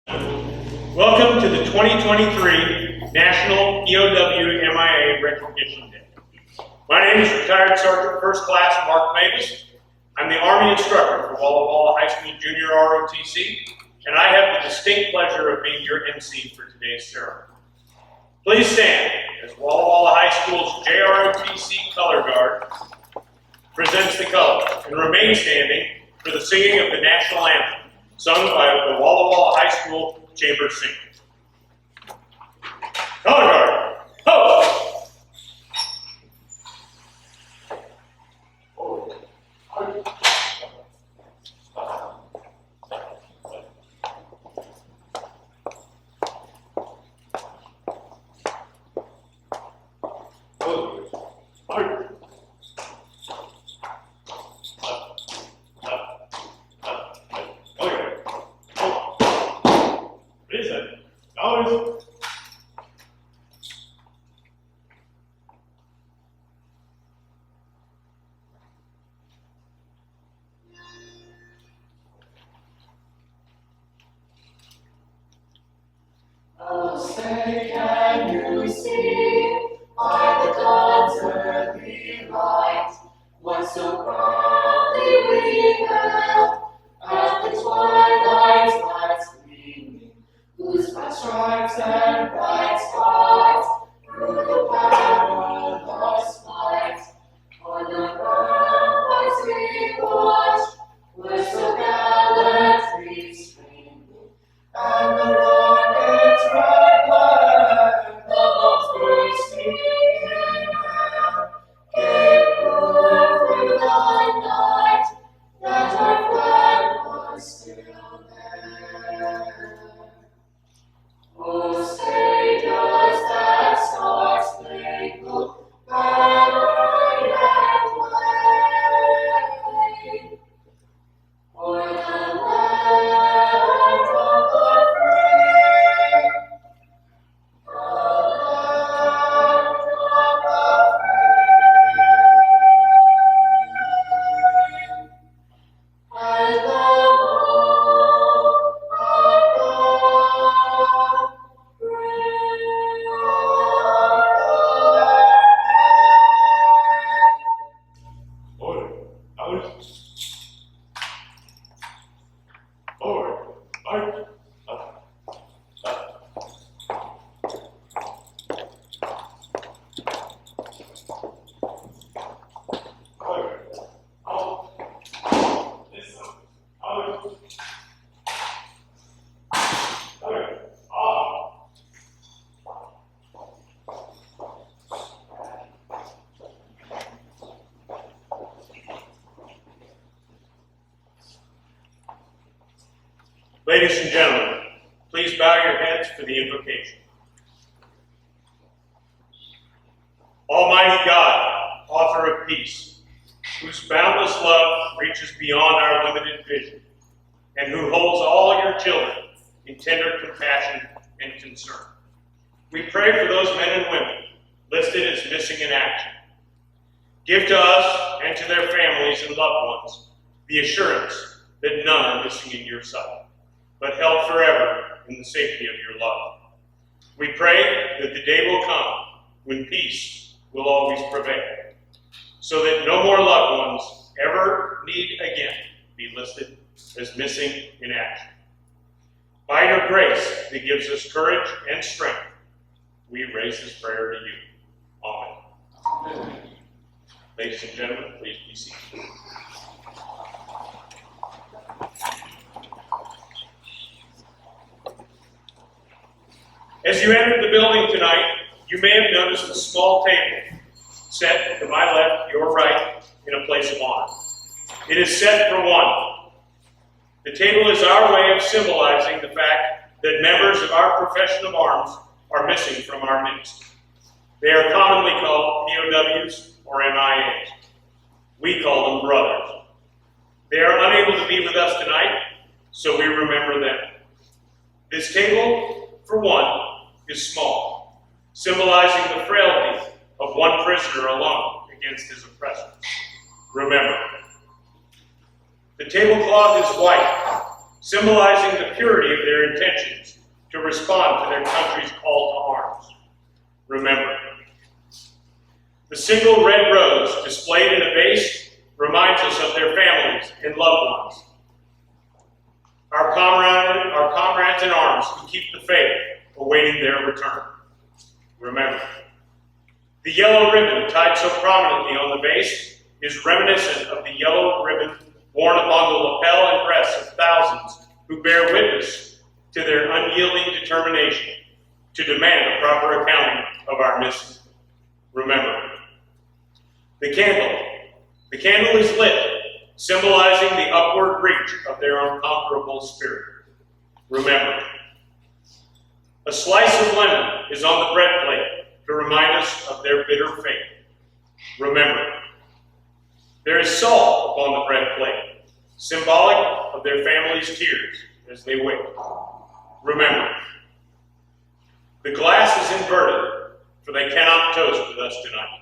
Welcome to the 2023 National POW MIA Recognition Day. My name is retired Sergeant First Class Mark Mavis. I'm the Army instructor for Walla Walla High School Junior ROTC, and I have the distinct pleasure of being your MC for today's ceremony. Please stand as Walla Walla High School's JROTC Color Guard presents the colors, and remain standing for the singing of the National Anthem, sung by the Walla Walla High School Chamber Singers. Color Guard, ho! Oh, say, can you see by the dawn's early light what so proudly we hailed at the twilight's last gleaming, whose bright stripes and bright skies through the perilous fight on the ramparts we watched were so gallantly streaming, and the rockets red glare, the bombs bursting in air, gave proof through the night that our flag was still there. Oh, say does that star-spangled banner yet wave o'er the land of the free, the land of the free, and the home of the brave Order, out. Forward, march, up, up. Forward, out, this one, out. Forward, off. Ladies and gentlemen, please bow your heads for the invocation. Almighty God, author of peace, whose boundless love reaches beyond our limited vision, and who holds all your children in tender compassion and concern. We pray for those men and women listed as missing in action. Give to us and to their families and loved ones the assurance that none are missing in your sight, but held forever in the safety of your love. We pray that the day will come when peace will always prevail, so that no more loved ones ever need again be listed as missing in action. By your grace that gives us courage and strength, we raise this prayer to you. Amen. Amen. Ladies and gentlemen, please be seated. As you entered the building tonight, you may have noticed a small table set to my left, your right, in a place of honor. It is set for one. The table is our way of symbolizing the fact that members of our profession of arms are missing from our midst. They are commonly called POWs or MIAs. We call them brothers. They are unable to be with us tonight, so we remember them. This table, for one, is small, symbolizing the frailty of one prisoner alone against his oppressors. Remember, the tablecloth is white, symbolizing the purity of their intentions to respond to their country's call to arms. Remember, the single red rose displayed in a vase reminds us of their families and loved ones. Our comrades in arms who keep the faith, awaiting their return. Remember, the yellow ribbon tied so prominently on the vase is reminiscent of the yellow ribbon worn upon the lapel and breasts of thousands who bear witness to their unyielding determination to demand a proper accounting of our missing. Remember, the candle is lit, symbolizing the upward reach of their unconquerable spirit. Remember, a slice of lemon is on the bread plate to remind us of their bitter fate. Remember, there is salt upon the bread plate, symbolic of their families' tears as they wait. Remember, the glass is inverted, for they cannot toast with us tonight.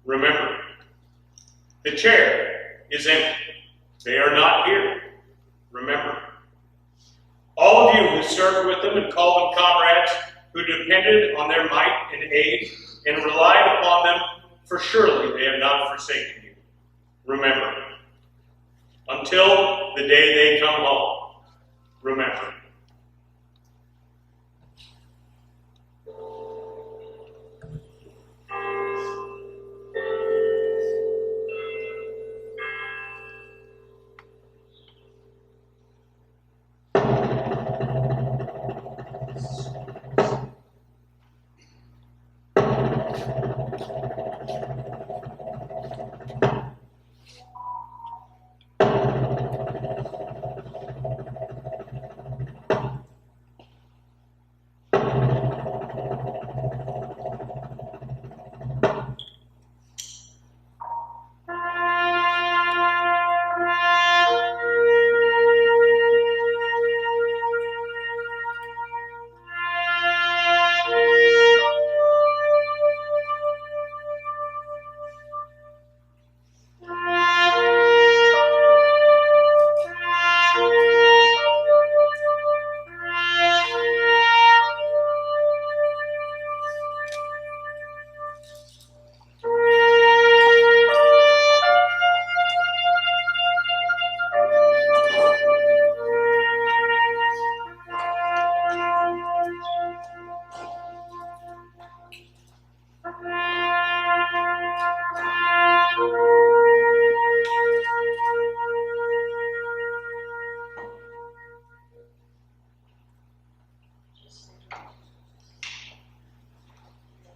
Remember, the chair is empty. They are not here. Remember, all of you who served with them and called them comrades, who depended on their might and aid and relied upon them, for surely they have not forsaken you. Remember, until the day they come home, remember.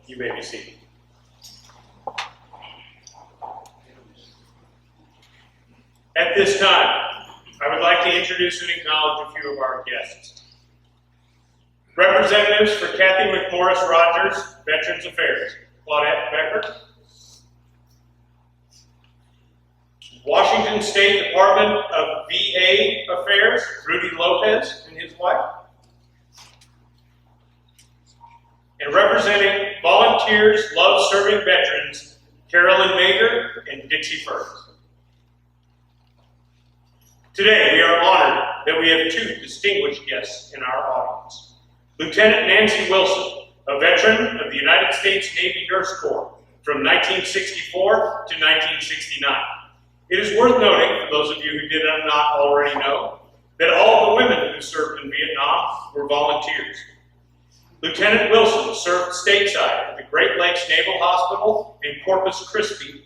You may be seated. At this time, I would like to introduce and acknowledge a few of our guests. Representatives for Kathy McMorris Rogers, Veterans Affairs, Claudette Becker. Washington State Department of VA Affairs, Rudy Lopez and his wife. And representing Volunteers Love Serving Veterans, Carolyn Mager and Dixie Ferguson. Today, we are honored that we have two distinguished guests in our audience. Lieutenant Nancy Wilson, a veteran of the United States Navy Nurse Corps from 1964 to 1969. It is worth noting, for those of you who did not already know, that all of the women who served in Vietnam were volunteers. Lieutenant Wilson served stateside at the Great Lakes Naval Hospital and Corpus Christi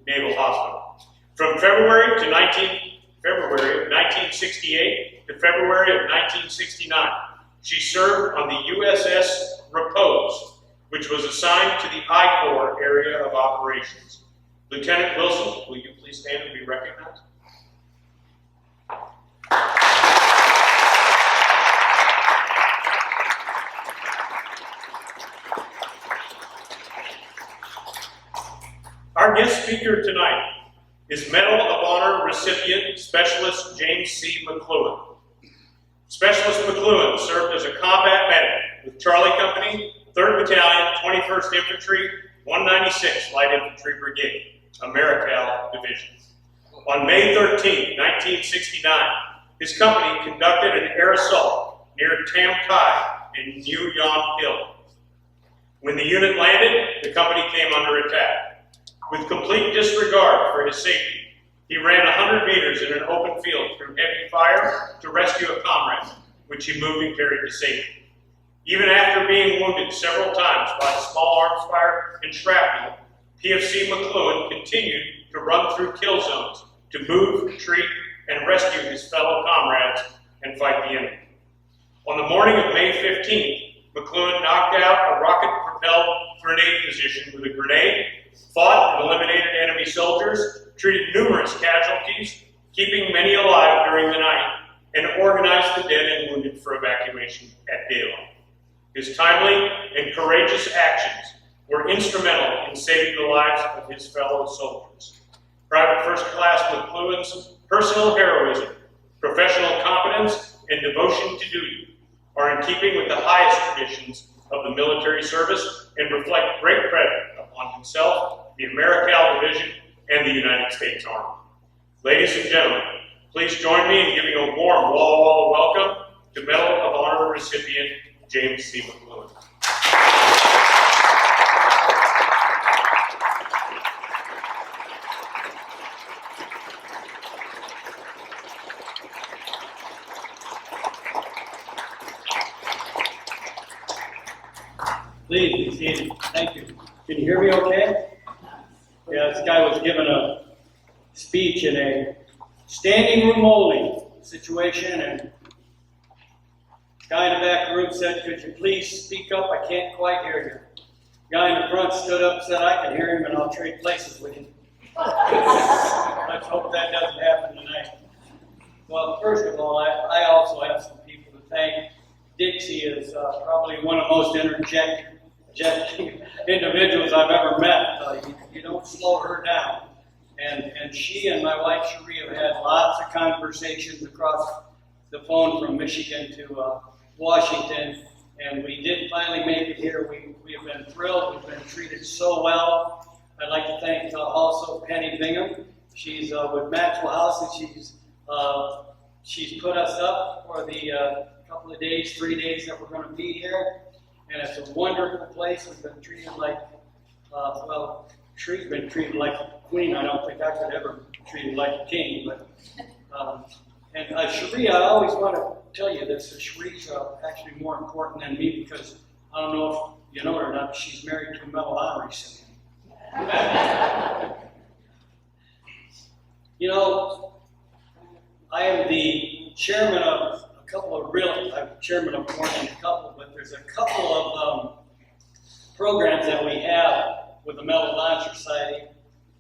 Naval Hospital from February of 1968 to February of 1969. She served on the USS Repose, which was assigned to the I Corps area of operations. Lieutenant Wilson, will you please stand and be recognized? Our guest speaker tonight is Medal of Honor recipient Specialist James C. McLuhan. Specialist McLuhan served as a combat medic with Charlie Company, 3rd Battalion, 21st Infantry, 196th Light Infantry Brigade, Americal Division. On May 13, 1969, his company conducted an air assault near Tam Kai in New Yon Hill. When the unit landed, the company came under attack. With complete disregard for his safety, he ran 100 meters in an open field through heavy fire to rescue a comrade, which he moved and carried to safety. Even after being wounded several times by small arms fire and shrapnel, PFC McLuhan continued to run through kill zones to move, treat, and rescue his fellow comrades and fight the enemy. On the morning of May 15th, McLuhan knocked out a rocket-propelled grenade position with a grenade, fought and eliminated enemy soldiers, treated numerous casualties, keeping many alive during the night, and organized the dead and wounded for evacuation at daylight. His timely and courageous actions were instrumental in saving the lives of his fellow soldiers. Private First Class McLuhan's personal heroism, professional competence, and devotion to duty are in keeping with the highest traditions of the military service and reflect great credit upon himself, the AmeriCal Division, and the United States Army. Ladies and gentlemen, please join me in giving a warm wall-to-wall welcome to Medal of Honor recipient James C. McLuhan. Please be seated. Thank you. Can you hear me okay? Yeah, this guy was giving a speech in a standing room only situation, and the guy in the back of the room said, "Could you please speak up? I can't quite hear you." The guy in the front stood up and said, "I can hear him, and I'll trade places with him." Let's hope that doesn't happen tonight. Well, first of all, I also have some people to thank. Dixie is probably one of the most energetic individuals I've ever met. You don't slow her down. And she and my wife Cherie have had lots of conversations across the phone from Michigan to Washington, and we did finally make it here. We have been thrilled. We've been treated so well. I'd like to thank also Penny Bingham. She's with Maxwell House, and she's put us up for the couple of days, 3 days that we're going to be here. And it's a wonderful place. We've been treated like, Sherie's been treated like a queen. I don't think I could ever be treated like a king. But Cherie, I always want to tell you this. Cherie's actually more important than me because I don't know if you know her or not, but she's married to a Medal of Honor recipient. You know, I am the chairman of I'm chairman of more than a couple, but there's a couple of programs that we have with the Medal of Honor Society,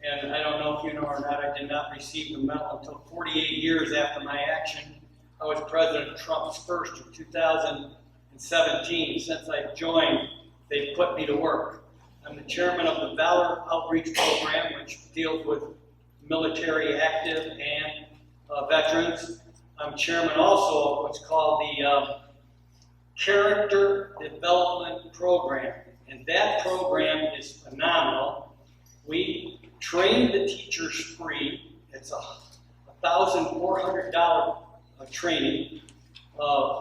and I don't know if you know or not, I did not receive the medal until 48 years after my action. I was President Trump's first in 2017. Since I joined, they've put me to work. I'm the chairman of the Valor Outreach Program, which deals with military active and veterans. I'm chairman also of what's called the Character Development Program, and that program is phenomenal. We train the teachers free. It's $1,400 training.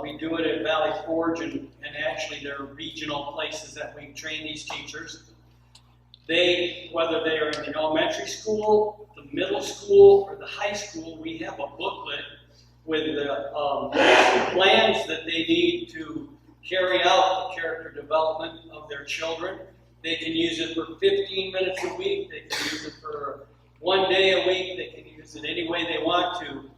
We do it at Valley Forge, and actually there are regional places that we train these teachers. Whether they are in the elementary school, the middle school, or the high school, we have a booklet with the plans that they need to carry out the character development of their children. They can use it for 15 minutes a week. They can use it for 1 day a week. They can use it any way they want to.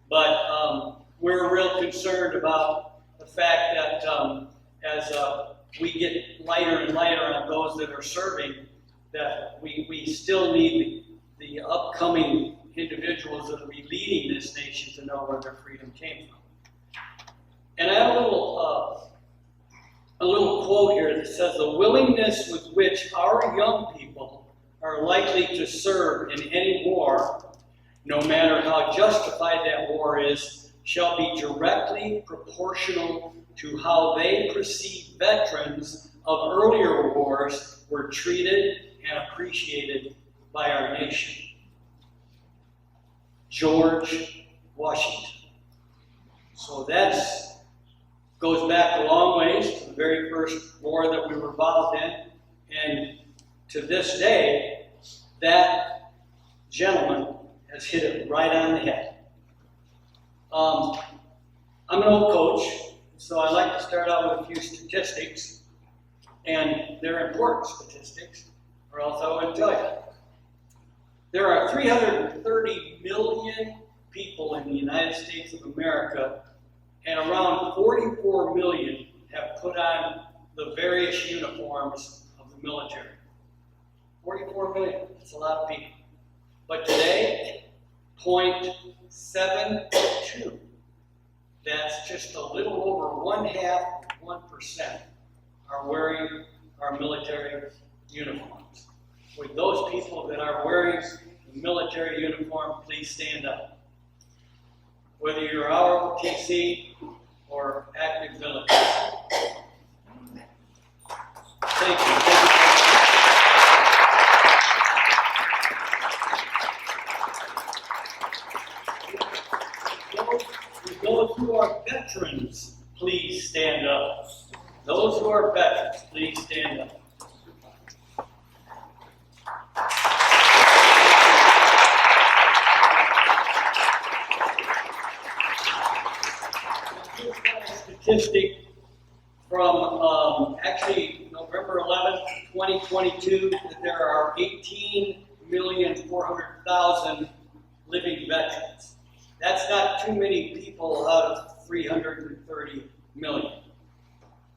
But we're real concerned about the fact that as we get lighter and lighter on those that are serving, that we still need the upcoming individuals that will be leading this nation to know where their freedom came from. And I have a little quote here that says, "The willingness with which our young people are likely to serve in any war, no matter how justified that war is, shall be directly proportional to how they perceive veterans of earlier wars were treated and appreciated by our nation." George Washington. So that's goes back a long ways to the very first war that we were involved in. And to this day, that gentleman has hit it right on the head. I'm an old coach, so I like to start out with a few statistics. And they're important statistics, or else I wouldn't tell you. There are 330 million people in the United States of America, and around 44 million have put on the various uniforms of the military. 44 million, that's a lot of people. But today, 0.72. That's just a little over 1% are wearing our military uniforms. With those people that are wearing the military uniform, please stand up. Whether you're ROTC or active military. Thank you. We go through our veterans, please stand up. Those who are veterans, please stand up. Statistic from actually November 11th, 2022, that there are 18,400,000 living veterans. That's not too many people out of 330 million.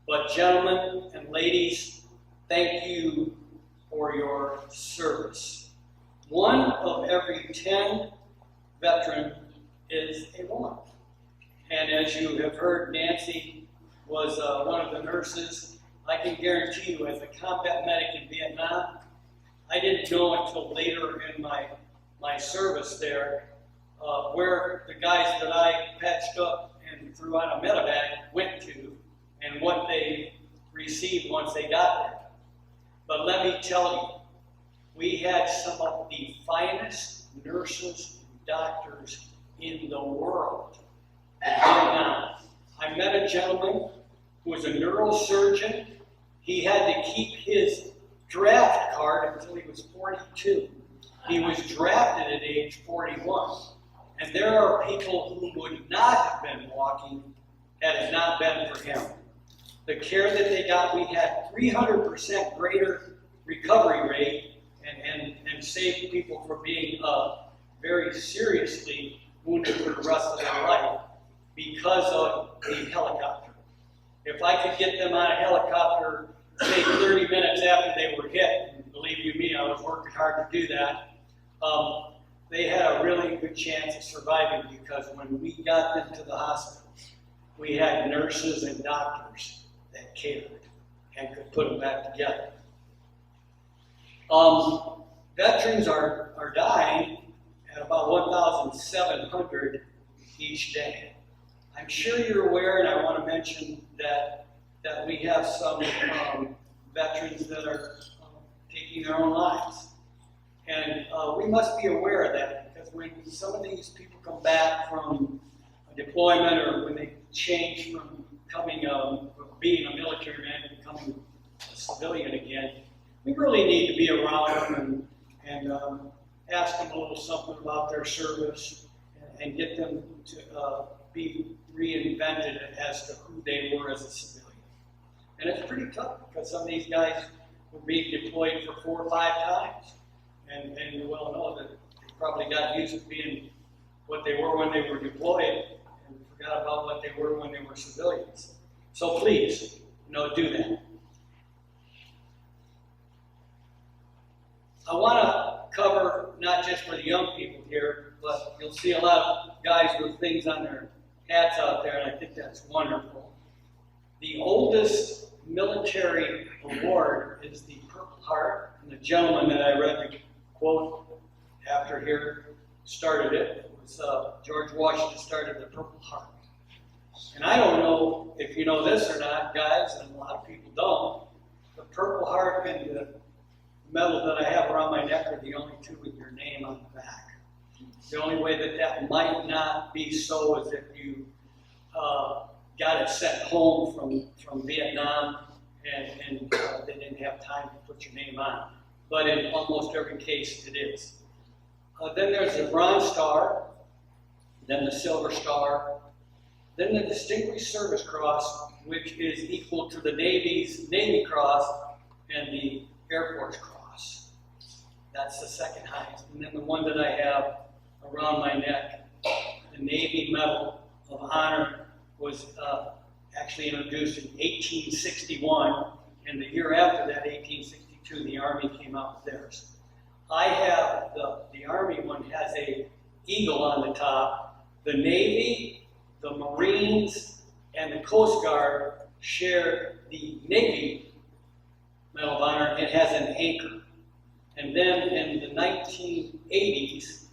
But gentlemen and ladies, thank you for your service. 1 of every 10 veterans is a woman. And as you have heard, Nancy was one of the nurses. I can guarantee you, as a combat medic in Vietnam, I didn't know until later in my service there where the guys that I patched up and threw on a medevac went to and what they received once they got there. But let me tell you, we had some of the finest nurses and doctors in the world in Vietnam. I met a gentleman who was a neurosurgeon. He had to keep his draft card until he was 42. He was drafted at age 41. And there are people who would not have been walking had it not been for him. The care that they got, we had 300% greater recovery rate and saved people from being very seriously wounded for the rest of their life because of the helicopter. If I could get them on a helicopter, say 30 minutes after they were hit, and believe you me, I was working hard to do that, they had a really good chance of surviving because when we got them to the hospital, we had nurses and doctors that cared and could put them back together. Veterans are dying at about 1,700 each day. I'm sure you're aware, and I want to mention that we have some veterans that are taking their own lives. And we must be aware of that because when some of these people come back from a deployment or when they change from being a military man to becoming a civilian again, we really need to be around them and ask them a little something about their service and get them to be reinvented as to who they were as a civilian. And it's pretty tough because some of these guys were being deployed for 4 or 5 times. And you well know that they probably got used to being what they were when they were deployed and forgot about what they were when they were civilians. So please, do that. I want to cover, not just for the young people here, but you'll see a lot of guys with things on their hats out there, and I think that's wonderful. The oldest military award is the Purple Heart, and the gentleman that I read the quote after here started it. It was George Washington started the Purple Heart. And I don't know if you know this or not, guys, and a lot of people don't. The Purple Heart and the medal that I have around my neck are the only 2 with your name on the back. The only way that might not be so is if you got it sent home from Vietnam, and they didn't have time to put your name on. But in almost every case, it is. Then there's the Bronze Star, then the Silver Star, then the Distinguished Service Cross, which is equal to the Navy's Navy Cross and the Air Force Cross. That's the second highest. And then the one that I have around my neck, the Navy Medal of Honor, was actually introduced in 1861, and the year after that, 1862, the Army came out with theirs. I have, the Army one has a eagle on the top. The Navy, the Marines, and the Coast Guard share the Navy Medal of Honor. It has an anchor. And then in the 1980s,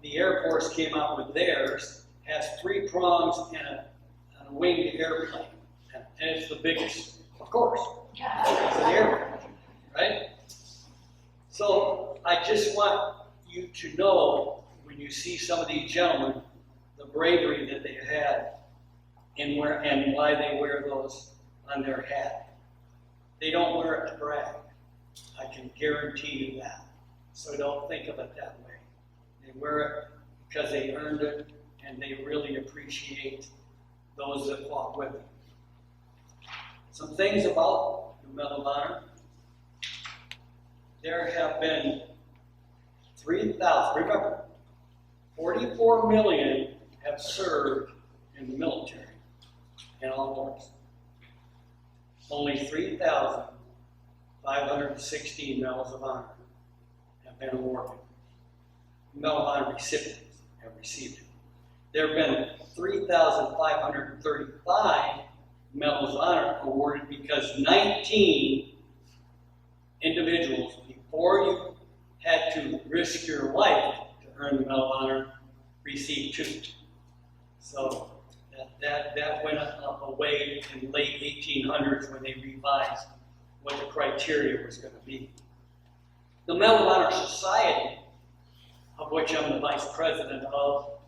the Air Force came out with theirs, has 3 prongs and a winged airplane. And it's the biggest, of course, it's an airplane, right? So I just want you to know, when you see some of these gentlemen, the bravery that they had and why they wear those on their hat. They don't wear it to brag. I can guarantee you that. So don't think of it that way. They wear it because they earned it, and they really appreciate those that fought with them. Some things about the Medal of Honor. There have been 3,000, remember, 44 million have served in the military in all wars. Only 3,516 Medals of Honor have been awarded. Medal of Honor recipients have received it. There have been 3,535 Medals of Honor awarded because 19 individuals, before you had to risk your life to earn the Medal of Honor, received 2. So that went away in the late 1800s when they revised what the criteria was going to be. The Medal of Honor Society, of which I'm the vice president of,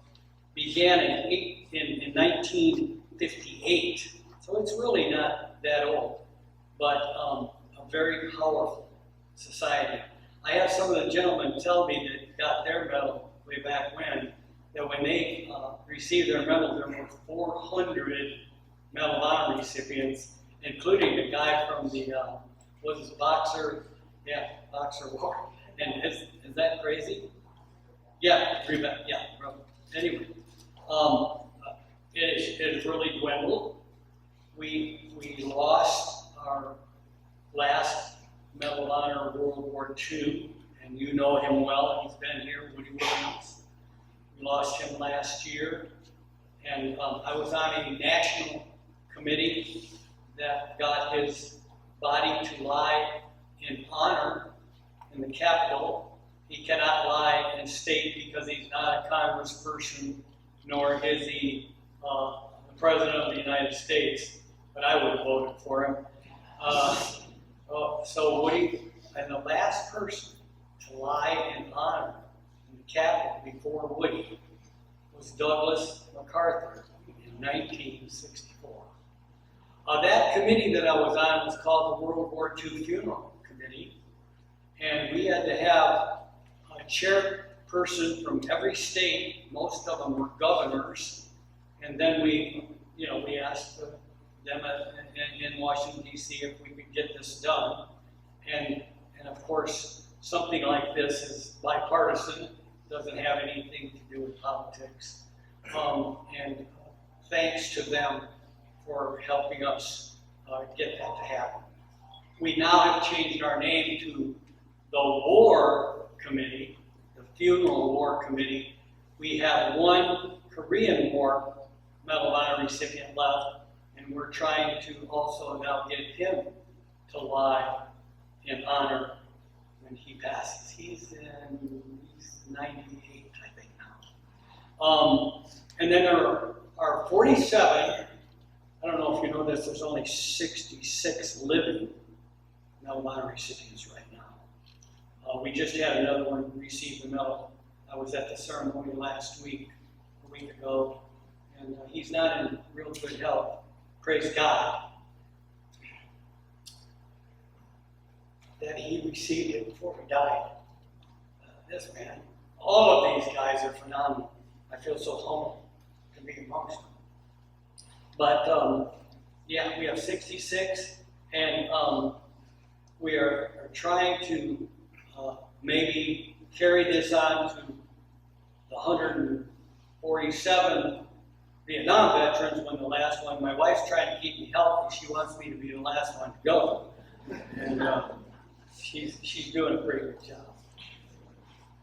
began in 1958. So it's really not that old, but a very powerful society. I have some of the gentlemen tell me that got their medal way back that when they received their medal, there were 400 Medal of Honor recipients, including the guy from the, was his boxer? Yeah, boxer war. And is that crazy? Yeah, anyway, it has really dwindled. We lost our last Medal of Honor of World War II, and you know him well. He's been here, Woody Williams. We lost him last year, and I was on a national committee that got his body to lie in honor in the Capitol. He cannot lie in state because he's not a congressperson, nor is he the President of the United States, but I would have voted for him. So Woody, and the last person to lie in honor in the Capitol before Woody was Douglas MacArthur in 1964. That committee that I was on was called the World War II Funeral Committee, and we had to have a chairperson from every state. Most of them were governors, and then we asked them in Washington, D.C. if we could get this done. And of course, something like this is bipartisan, doesn't have anything to do with politics. And thanks to them for helping us get that to happen. We now have changed our name to the War Committee, the Funeral War Committee. We have one Korean War Medal of Honor recipient left, and we're trying to also now get him to lie in honor when he passes. He's 98, I think now. And then there are 47, I don't know if you know this, there's only 66 living Medal of Honor recipients right now. We just had another one receive the medal. I was at the ceremony last week, a week ago, and he he's not in real good health. Praise God that he received it before he died. This man, all of these guys are phenomenal. I feel so humbled to be amongst them. But yeah, we have 66, and we are trying to maybe carry this on to the 147 Vietnam veterans when the last one. My wife's trying to keep me healthy. She wants me to be the last one to go, and she's doing a pretty good job.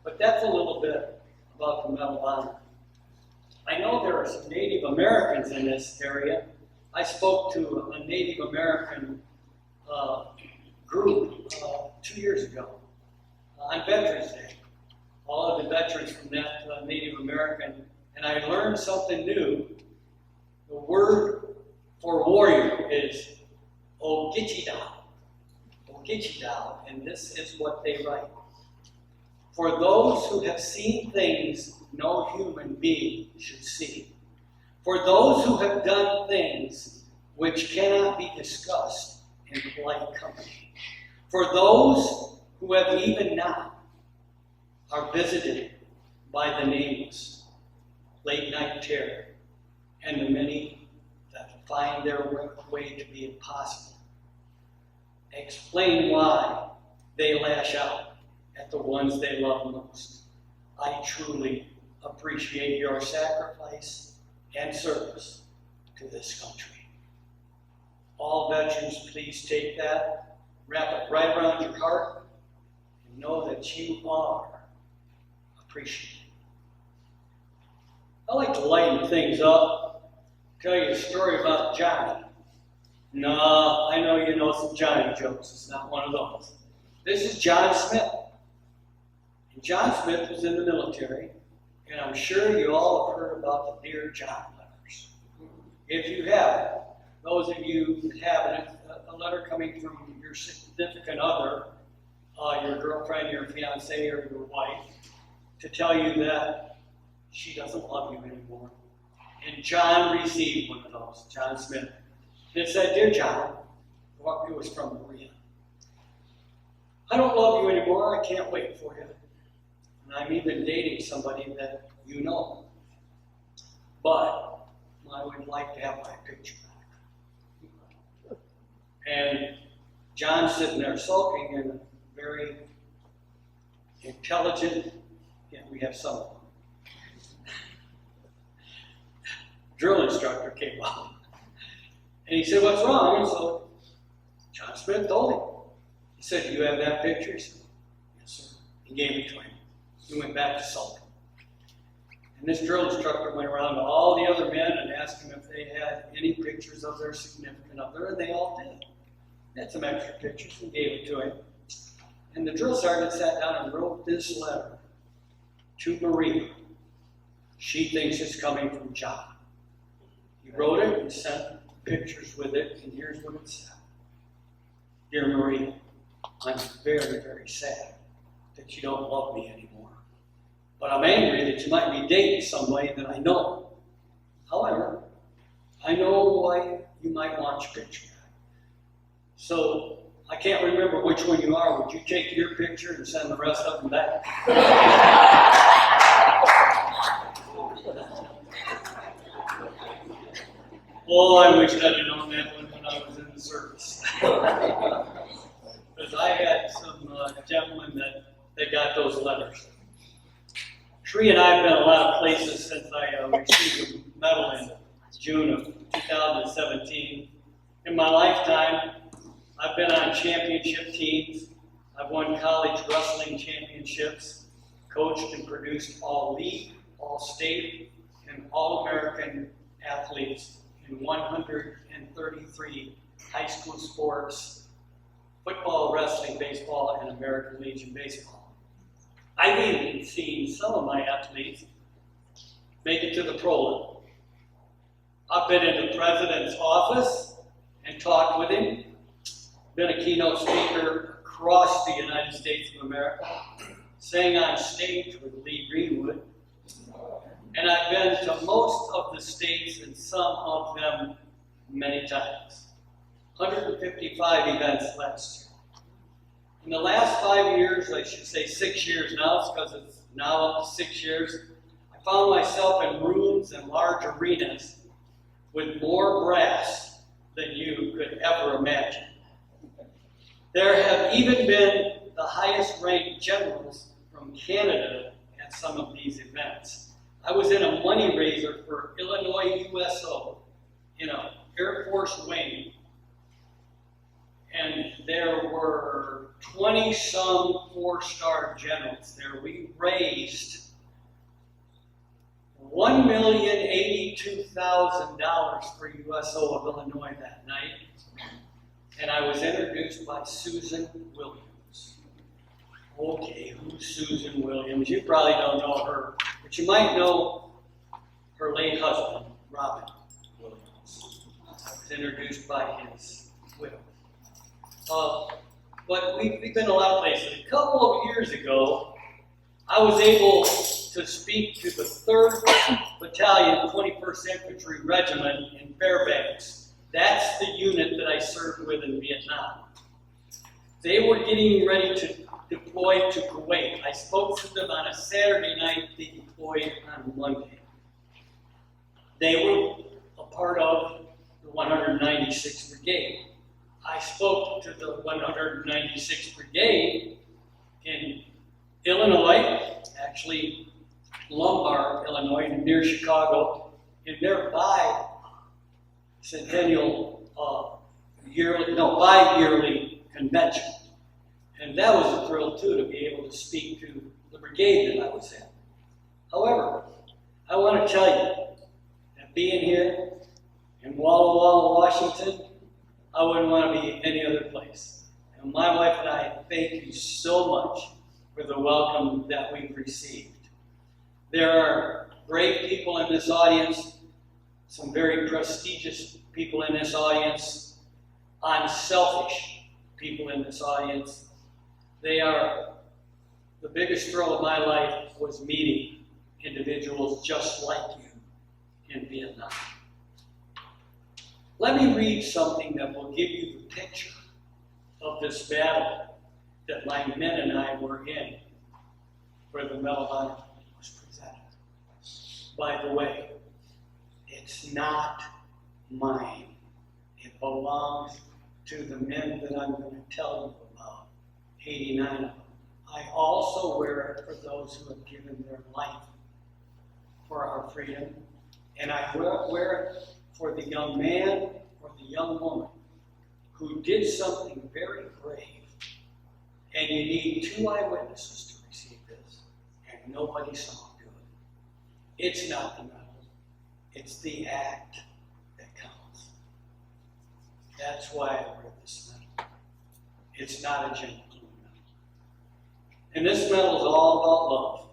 But that's a little bit about the Medal of Honor. I know there are some Native Americans in this area. I spoke to a Native American group 2 years ago on Veterans Day. All of the veterans from that Native American, and I learned something new. The word for warrior is Ogichidao. Ogichidao, and this is what they write. For those who have seen things no human being should see. For those who have done things which cannot be discussed in polite company. For those who have even now are visited by the nameless, late night terror, and the many that find their way to be impossible. Explain why they lash out at the ones they love most. I truly appreciate your sacrifice and service to this country. All veterans, please take that, wrap it right around your heart, and know that you are appreciated. I like to lighten things up, tell you a story about Johnny. No, I know you know some Johnny jokes. It's not one of those. This is John Smith. And John Smith was in the military, and I'm sure you all have heard about the Dear John letters. If you haven't, those of you that haven't, a letter coming from your significant other, your girlfriend, your fiancé, or your wife, to tell you that she doesn't love you anymore. And John received one of those, John Smith. It said, Dear John, well, it was from Maria. I don't love you anymore. I can't wait for you. And I'm even dating somebody that you know. But I would like to have my picture back. And John's sitting there sulking, and a very intelligent, we have some of them, drill instructor came up. And he said, what's wrong? And so John Smith told him. He said, do you have that picture? He said, yes, sir. He gave it to him. He went back to sulking. And this drill instructor went around to all the other men and asked them if they had any pictures of their significant other, and they all did. They had some extra pictures and gave it to him. And the drill sergeant sat down and wrote this letter to Maria. She thinks it's coming from John. He wrote it and sent pictures with it, and here's what it said. Dear Maria, I'm very, very sad that you don't love me anymore. But I'm angry that you might be dating somebody that I know. However, I know why you might want your picture back. So I can't remember which one you are. Would you take your picture and send the rest of them back? Oh, I wish I'd have known that one when I was in the service. Because I had some gentlemen that got those letters. Tree and I have been a lot of places since I received a medal in June of 2017. In my lifetime, I've been on championship teams. I've won college wrestling championships, coached and produced all league, all state, and all American athletes in 133 high school sports, football, wrestling, baseball, and American Legion baseball. I've even seen some of my athletes make it to the pro level. I've been in the president's office and talked with him, been a keynote speaker across the United States of America, sang on stage with Lee Greenwood, and I've been to most of the states and some of them many times. 155 events last year. In the last 5 years, I should say 6 years now, it's because it's now up to 6 years, I found myself in rooms and large arenas with more brass than you could ever imagine. There have even been the highest ranked generals from Canada at some of these events. I was in a money raiser for Illinois USO in an Air Force wing, and there were 20-some four-star generals there. We raised $1,082,000 for USO of Illinois that night, and I was introduced by Susan Williams. Okay, who's Susan Williams? You probably don't know her, but you might know her late husband, Robin Williams. I was introduced by his widow. But we've been a lot of places. A couple of years ago, I was able to speak to the 3rd Battalion, 21st Infantry Regiment in Fairbanks. That's the unit that I served with in Vietnam. They were getting ready to deploy to Kuwait. I spoke to them on a Saturday night. They deployed on Monday. They were a part of the 196th Brigade. I spoke to the 196th Brigade in Illinois, actually Lombard, Illinois, near Chicago, in their bi-yearly convention. And that was a thrill, too, to be able to speak to the brigade that I was in. However, I want to tell you that being here in Walla Walla, Washington, I wouldn't want to be any other place. And my wife and I thank you so much for the welcome that we've received. There are great people in this audience, some very prestigious people in this audience, unselfish people in this audience. They are, the biggest thrill of my life was meeting individuals just like you in Vietnam. Let me read something that will give you the picture of this battle that my men and I were in, where the Medal of Honor was presented. By the way, it's not mine. It belongs to the men that I'm going to tell you about, 89 of them. I also wear it for those who have given their life for our freedom, and I wear it for the young man or the young woman who did something very brave. And you need 2 eyewitnesses to receive this, and nobody saw him do it. It's not the medal, it's the act that counts. That's why I wear this medal. It's not a gentleman medal. And this medal is all about love.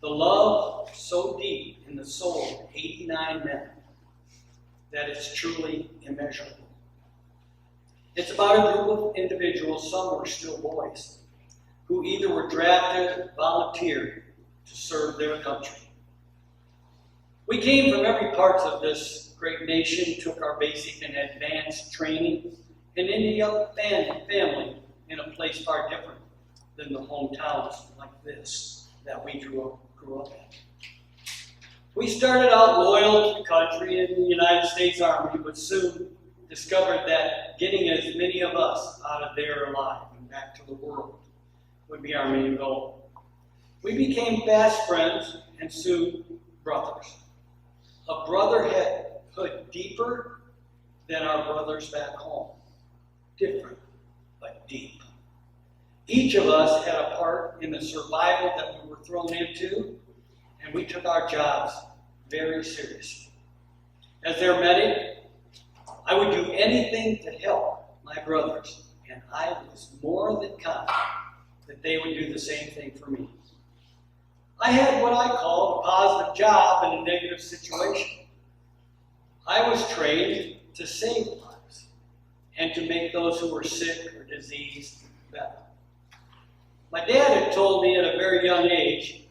The love so deep in the soul of 89 men that it's truly immeasurable. It's about a group of individuals, some were still boys, who either were drafted or volunteered to serve their country. We came from every part of this great nation, took our basic and advanced training, and ended up family in a place far different than the hometowns like this that we grew up in. We started out loyal to the country in the United States Army, but soon discovered that getting as many of us out of there alive and back to the world would be our main goal. We became fast friends and soon brothers. A brotherhood deeper than our brothers back home. Different, but deep. Each of us had a part in the survival that we were thrown into, and we took our jobs very seriously. As their medic, I would do anything to help my brothers, and I was more than confident that they would do the same thing for me. I had what I call a positive job in a negative situation. I was trained to save lives and to make those who were sick or diseased better. My dad had told me at a very young age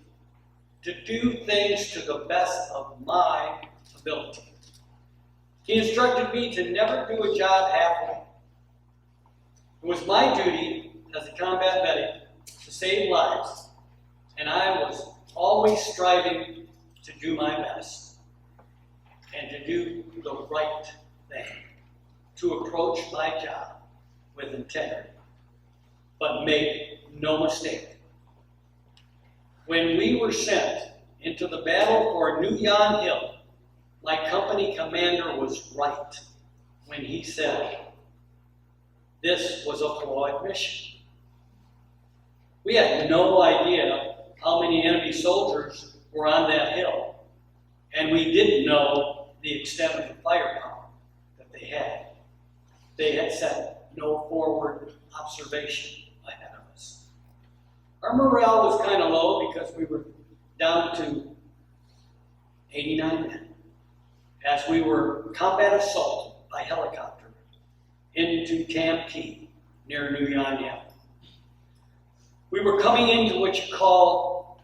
to do things to the best of my ability. He instructed me to never do a job halfway. It was my duty as a combat medic to save lives, and I was always striving to do my best and to do the right thing, to approach my job with integrity. But make no mistake, when we were sent into the battle for New Yon Hill, my company commander was right when he said this was a flawed mission. We had no idea how many enemy soldiers were on that hill, and we didn't know the extent of the firepower that they had. They had set no forward observation ahead of us. Our morale was kind of low because we were down to 89 men as we were combat assaulted by helicopter into Camp Key near New Yon Hill. We were coming into what you call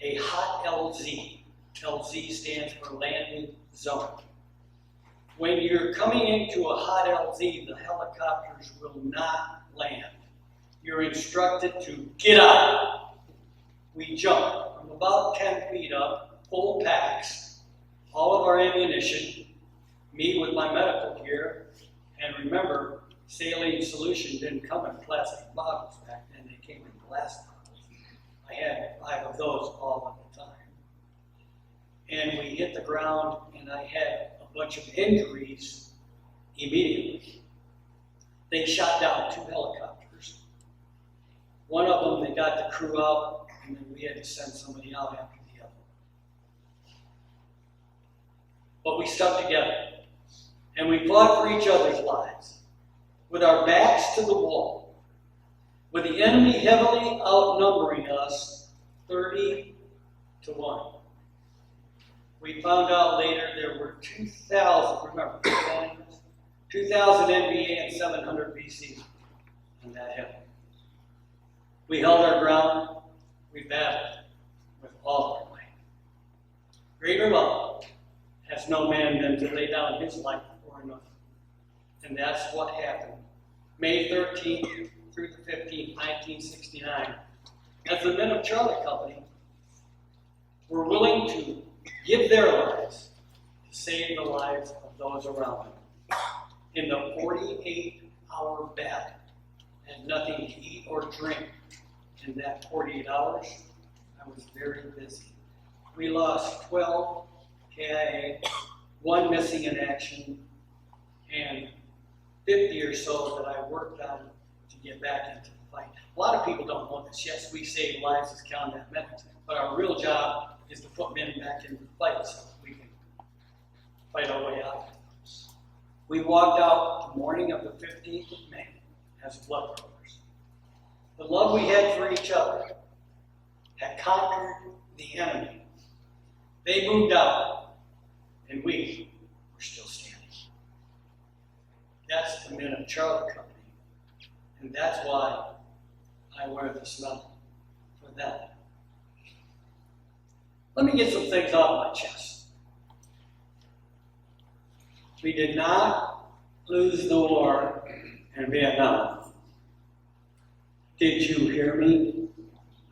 a hot LZ. LZ stands for landing zone. When you're coming into a hot LZ, the helicopters will not land. You're instructed to get out. We jumped from about 10 feet up, full packs, all of our ammunition, me with my medical gear, and remember, saline solution didn't come in plastic bottles back then, they came in glass bottles. I had 5 of those all at the time. And we hit the ground, and I had a bunch of injuries immediately. They shot down 2 helicopters. One of them, they got the crew out, and then we had to send somebody out after the other. But we stuck together, and we fought for each other's lives, with our backs to the wall, with the enemy heavily outnumbering us 30-1. We found out later there were 2,000, remember, 2,000 NVA and 700 VCs on that hill. We held our ground, we battled with all our might. Greater love has no man than to lay down his life for another. And that's what happened. May 13th through the 15th, 1969. As the men of Charlie Company were willing to give their lives to save the lives of those around them. In the 48-hour battle, and nothing to eat or drink in that 48 hours, I was very busy. We lost 12 KIA, 1 missing in action, and 50 or so that I worked on to get back into the fight. A lot of people don't know this. Yes, we save lives as combat medics, but our real job is to put men back into the fight so we can fight our way out. We walked out the morning of the 15th of May as blood brothers. The love we had for each other had conquered the enemy. They moved out, and we were still standing. That's the men of Charlie Company, and that's why I wear this medal for them. Let me get some things off my chest. We did not lose the war in Vietnam. Did you hear me?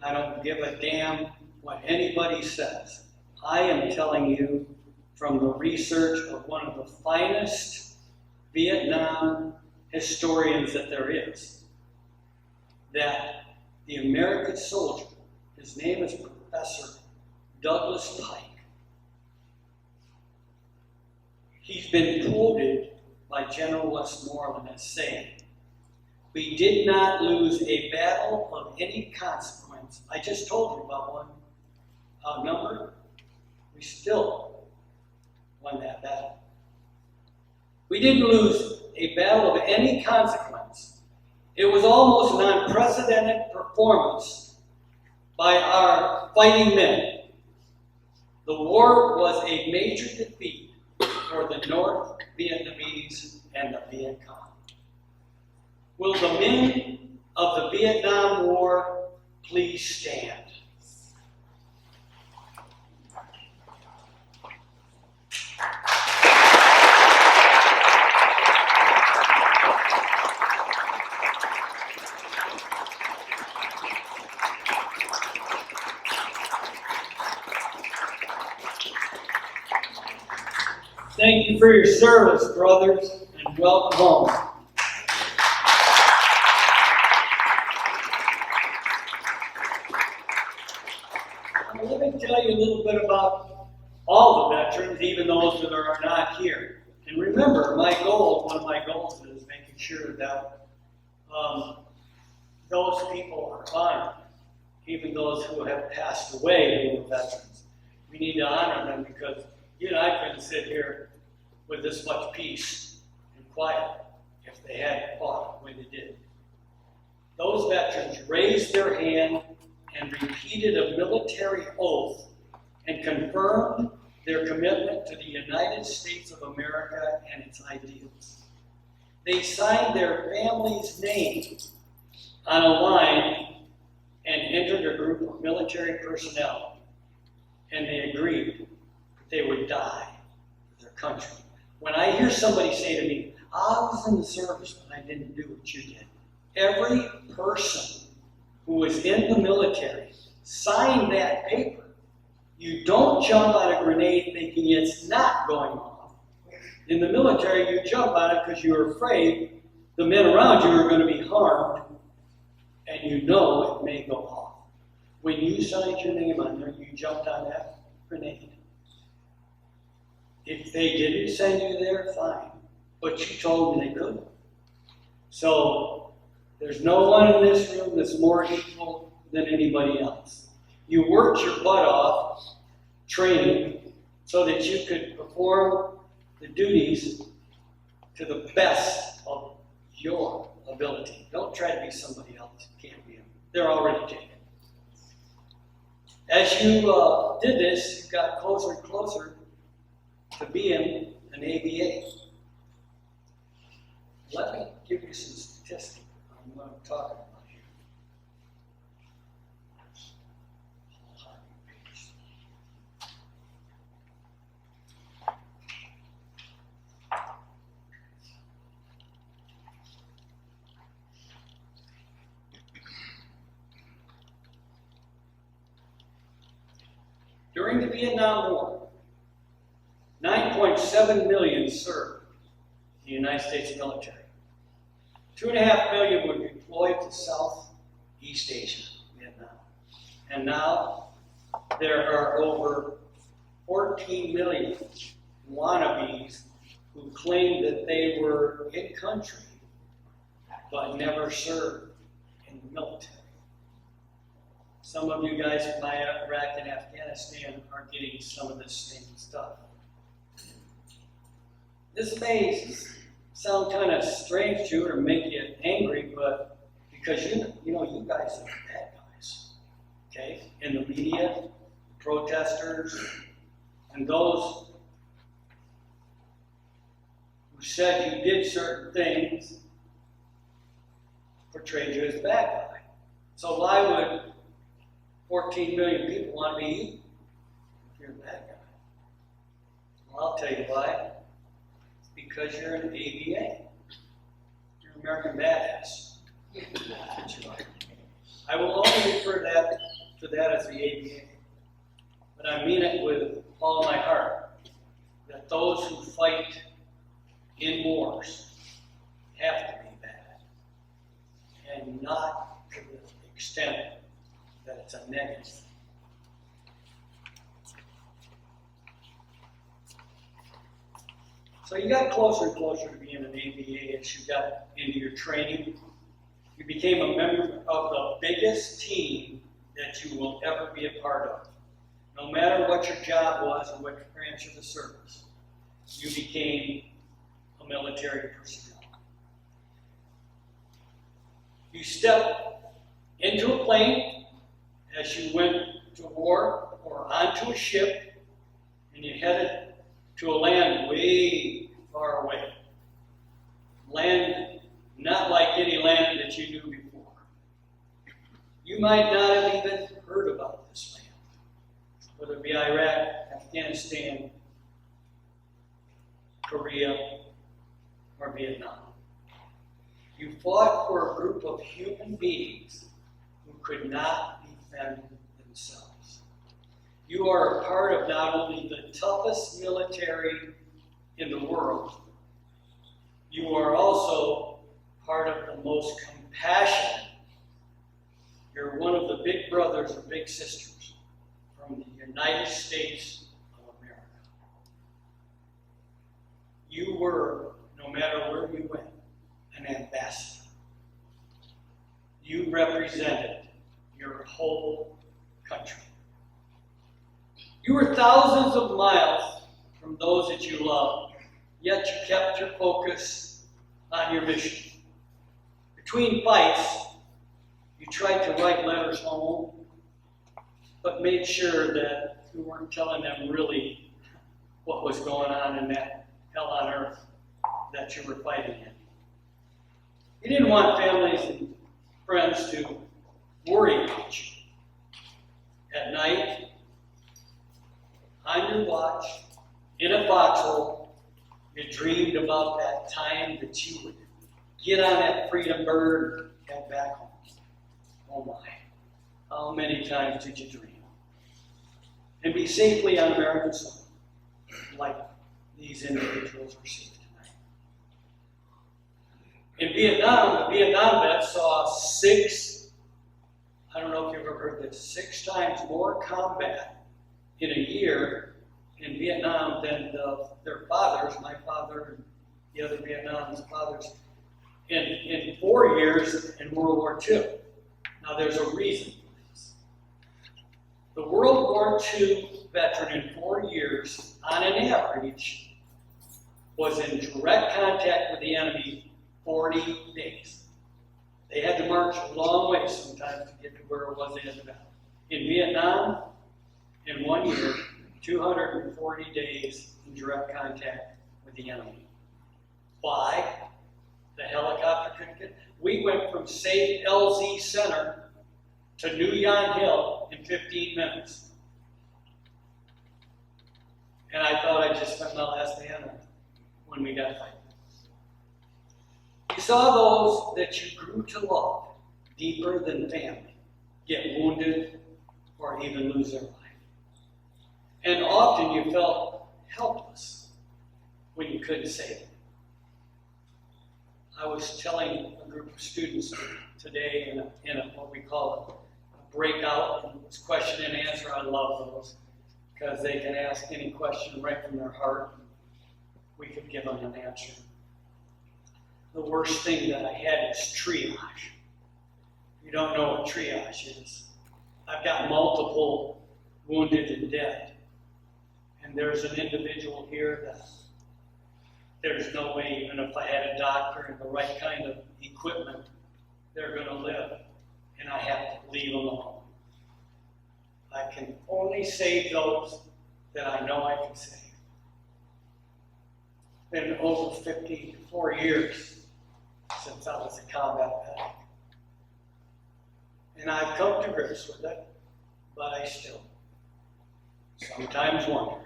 I don't give a damn what anybody says. I am telling you from the research of one of the finest Vietnam historians that there is, that the American soldier, his name is Professor Douglas Pike. He's been quoted by General Westmoreland as saying, "We did not lose a battle of any consequence." I just told you about one outnumbered. We still won that battle. We didn't lose a battle of any consequence. It was almost an unprecedented performance by our fighting men. The war was a major defeat for the North Vietnamese and the Viet Cong. Will the men of the Vietnam War please stand? Thank you for your service, brothers, and welcome home. Now, let me tell you a little bit about all the veterans, even those that are not here. And remember, one of my goals is making sure that those people are honored, even those who have passed away who were veterans. We need to honor them because you and I couldn't sit here with this much peace and quiet if they hadn't fought the way they did. Those veterans raised their hand and repeated a military oath and confirmed their commitment to the United States of America and its ideals. They signed their family's name on a line and entered a group of military personnel, and they agreed that they would die for their country. When I hear somebody say to me, I was in the service, but I didn't do what you did. Every person who was in the military signed that paper. You don't jump on a grenade thinking it's not going off. In the military, you jump on it because you're afraid the men around you are going to be harmed, and you know it may go off. When you signed your name on there, you jumped on that grenade. If they didn't send you there, fine. But you told me they couldn't. So there's no one in this room that's more equal than anybody else. You worked your butt off training so that you could perform the duties to the best of your ability. Don't try to be somebody else. You can't be them. They're already taken. As you did this, you got closer and closer to being an ABA. Let me give you some statistics on what I'm talking about here. During the Vietnam War, 9.7 million served in the United States military. 2.5 million were deployed to Southeast Asia, Vietnam. And now there are over 14 million wannabes who claim that they were in country but never served in the military. Some of you guys from Iraq and Afghanistan are getting some of this same stuff. This may sound kind of strange to you or make you angry, but because you know you guys are the bad guys, okay? In the media, the protesters, and those who said you did certain things portrayed you as a bad guy. So why would 14 million people want to be you if you're a bad guy? Well, I'll tell you why. It's because you're an ABA. You're an American badass. That's what you are. I will only refer to that as the ABA. But I mean it with all my heart. That those who fight in wars have to be bad. And not to the extent that it's a negative. So you got closer and closer to being an ABA as you got into your training. You became a member of the biggest team that you will ever be a part of. No matter what your job was or what branch of the service, you became a military personnel. You stepped into a plane as you went to war or onto a ship, and you headed to a land way far away. Land not like any land that you knew before. You might not have even heard about this land, whether it be Iraq, Afghanistan, Korea, or Vietnam. You fought for a group of human beings who could not defend themselves. You are a part of not only the toughest military in the world, you are also part of the most compassionate. You're one of the big brothers or big sisters from the United States of America. You were, no matter where you went, an ambassador. You represented your whole country. You were thousands of miles from those that you loved, yet you kept your focus on your mission. Between fights, you tried to write letters home, but made sure that you weren't telling them really what was going on in that hell on earth that you were fighting in. You didn't want families and friends to worry about you. At night, on your watch, in a foxhole, you dreamed about that time that you would get on that freedom bird and head back home. Oh my, how many times did you dream? And be safely on American soil, like these individuals were safe tonight. In Vietnam, the Vietnam vets saw I don't know if you've ever heard this, 6 times more combat in a year in Vietnam than their fathers, my father and the other Vietnamese fathers, in 4 years in World War II. Now there's a reason for this. The World War II veteran in 4 years, on an average, was in direct contact with the enemy 40 days. They had to march a long way sometimes to get to where it was in the battle. In Vietnam, in 1 year, 240 days in direct contact with the enemy. Why? The helicopter couldn't get. We went from safe LZ Center to New Yon Hill in 15 minutes. And I thought I just spent my last day on Earth when we got fighting. You saw those that you grew to love deeper than family get wounded or even lose their life. And often you felt helpless when you couldn't save them. I was telling a group of students today in what we call a breakout, and it was question and answer. I love those because they can ask any question right from their heart. We could give them an answer. The worst thing that I had is triage. If you don't know what triage is, I've got multiple wounded and dead. And there's an individual here that there's no way, even if I had a doctor and the right kind of equipment, they're going to live. And I have to leave them alone. I can only save those that I know I can save. Been over 54 years since I was a combat medic. And I've come to grips with it, but I still sometimes wonder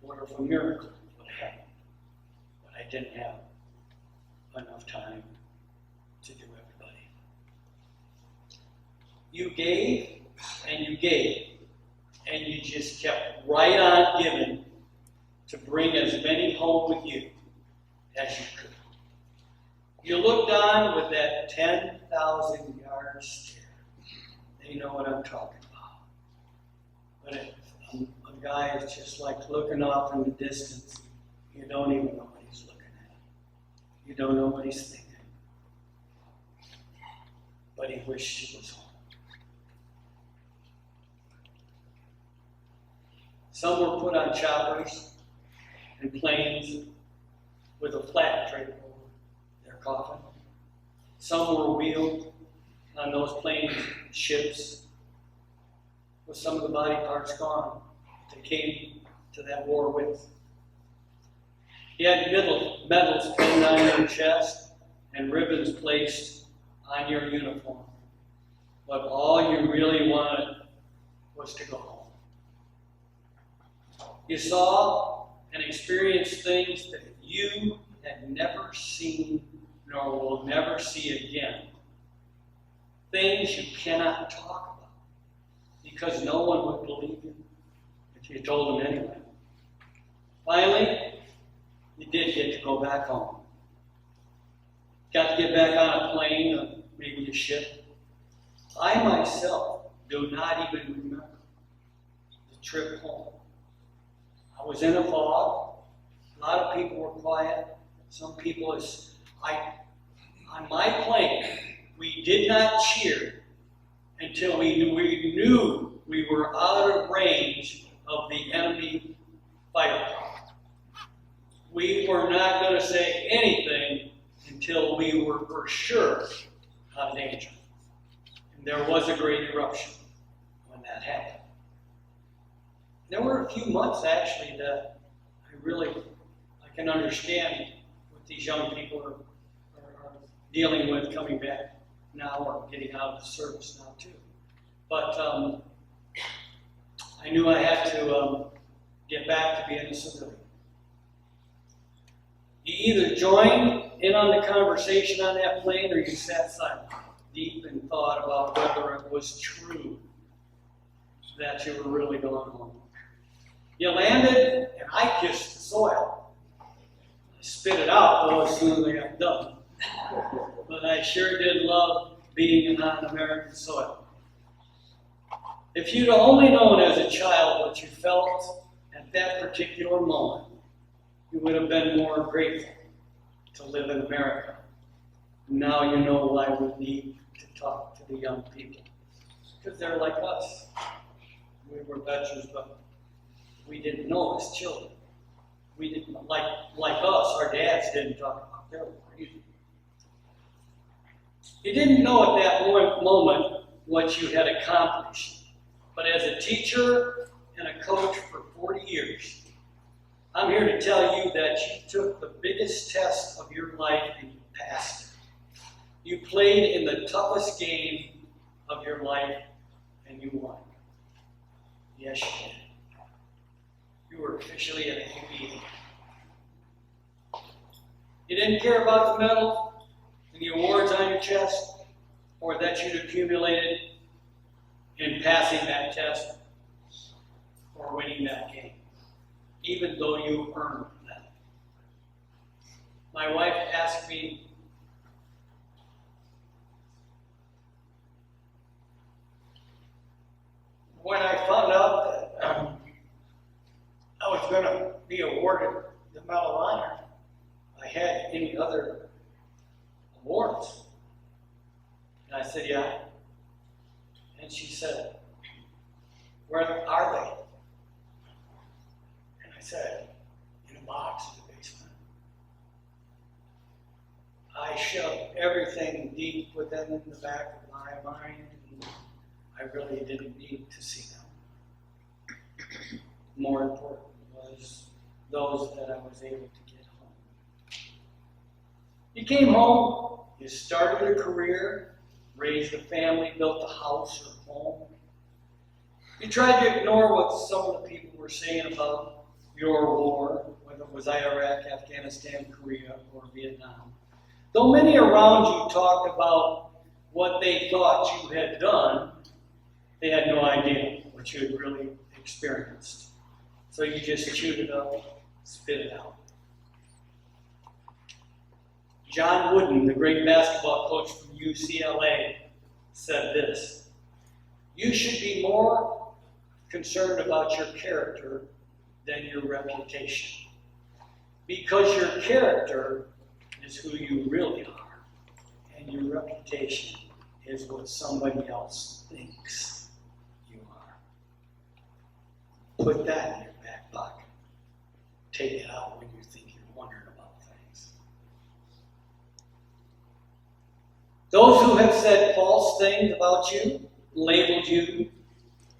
what if a miracle would happen. But I didn't have enough time to do everybody. You gave, and you just kept right on giving to bring as many home with you as you could. You looked on with that 10,000 yard stare. They know what I'm talking about. But if a guy is just like looking off in the distance, you don't even know what he's looking at. You don't know what he's thinking. But he wished he was home. Some were put on choppers and planes with a flat drape over their coffin. Some were wheeled on those planes and ships with some of the body parts gone that they came to that war with. He had medals pinned on your chest and ribbons placed on your uniform. But all you really wanted was to go home. You saw and experienced things that you had never seen nor will never see again. Things you cannot talk about because no one would believe you if you told them anyway. Finally, go back home. Got to get back on a plane or maybe a ship. I myself do not even remember the trip home. I was in a fog. A lot of people were quiet. Some people, on my plane, we did not cheer until we knew we were out of range of the enemy firepower. We were not going to say anything until we were for sure out of danger. And there was a great eruption when that happened. There were a few months actually that I can understand what these young people are dealing with coming back now or getting out of the service now too. But I knew I had to get back to being a civilian. You either joined in on the conversation on that plane or you sat silent, deep and thought about whether it was true that you were really going home. You landed, and I kissed the soil. I spit it out, though, as soon as I got done. But I sure did love being on American soil. If you'd only known as a child what you felt at that particular moment, you would have been more grateful to live in America. Now you know why we need to talk to the young people. Because they're like us. We were veterans, but we didn't know as children. We didn't, like us, our dads didn't talk about their war either. You didn't know at that moment what you had accomplished. But as a teacher and a coach for 40 years, I'm here to tell you that you took the biggest test of your life and you passed it. You played in the toughest game of your life and you won. Yes, you did. You were officially an APA. You didn't care about the medal and the awards on your chest or that you'd accumulated in passing that test or winning that game, even though you earned that. My wife asked me, when I found out that I was going to be awarded the Medal of Honor, I had any other awards. And I said, yeah. And she said, where are they? And I said, in a box in the basement. I shoved everything deep within the back of my mind, and I really didn't need to see them. More important was those that I was able to get home. You came home, you started a career, raised a family, built a house or home. You tried to ignore what some of the people were saying about your war, whether it was Iraq, Afghanistan, Korea, or Vietnam. Though many around you talked about what they thought you had done, they had no idea what you had really experienced. So you just chewed it up, spit it out. John Wooden, the great basketball coach from UCLA, said this: you should be more concerned about your character than your reputation. Because your character is who you really are, and your reputation is what somebody else thinks you are. Put that in your back pocket. Take it out when you think you're wondering about things. Those who have said false things about you, labeled you,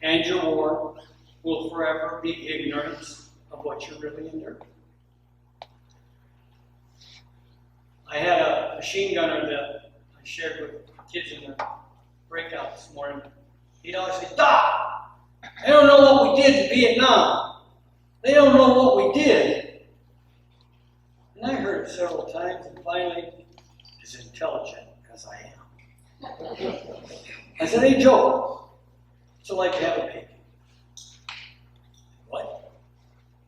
and your war will forever be ignorant of what you really endured. I had a machine gunner that I shared with kids in the breakout this morning. He'd always say, "Doc, they don't know what we did in Vietnam. They don't know what we did." And I heard it several times, and finally, as intelligent as I am, I said, "Hey, Joe, what's it like to have a baby?" "What?"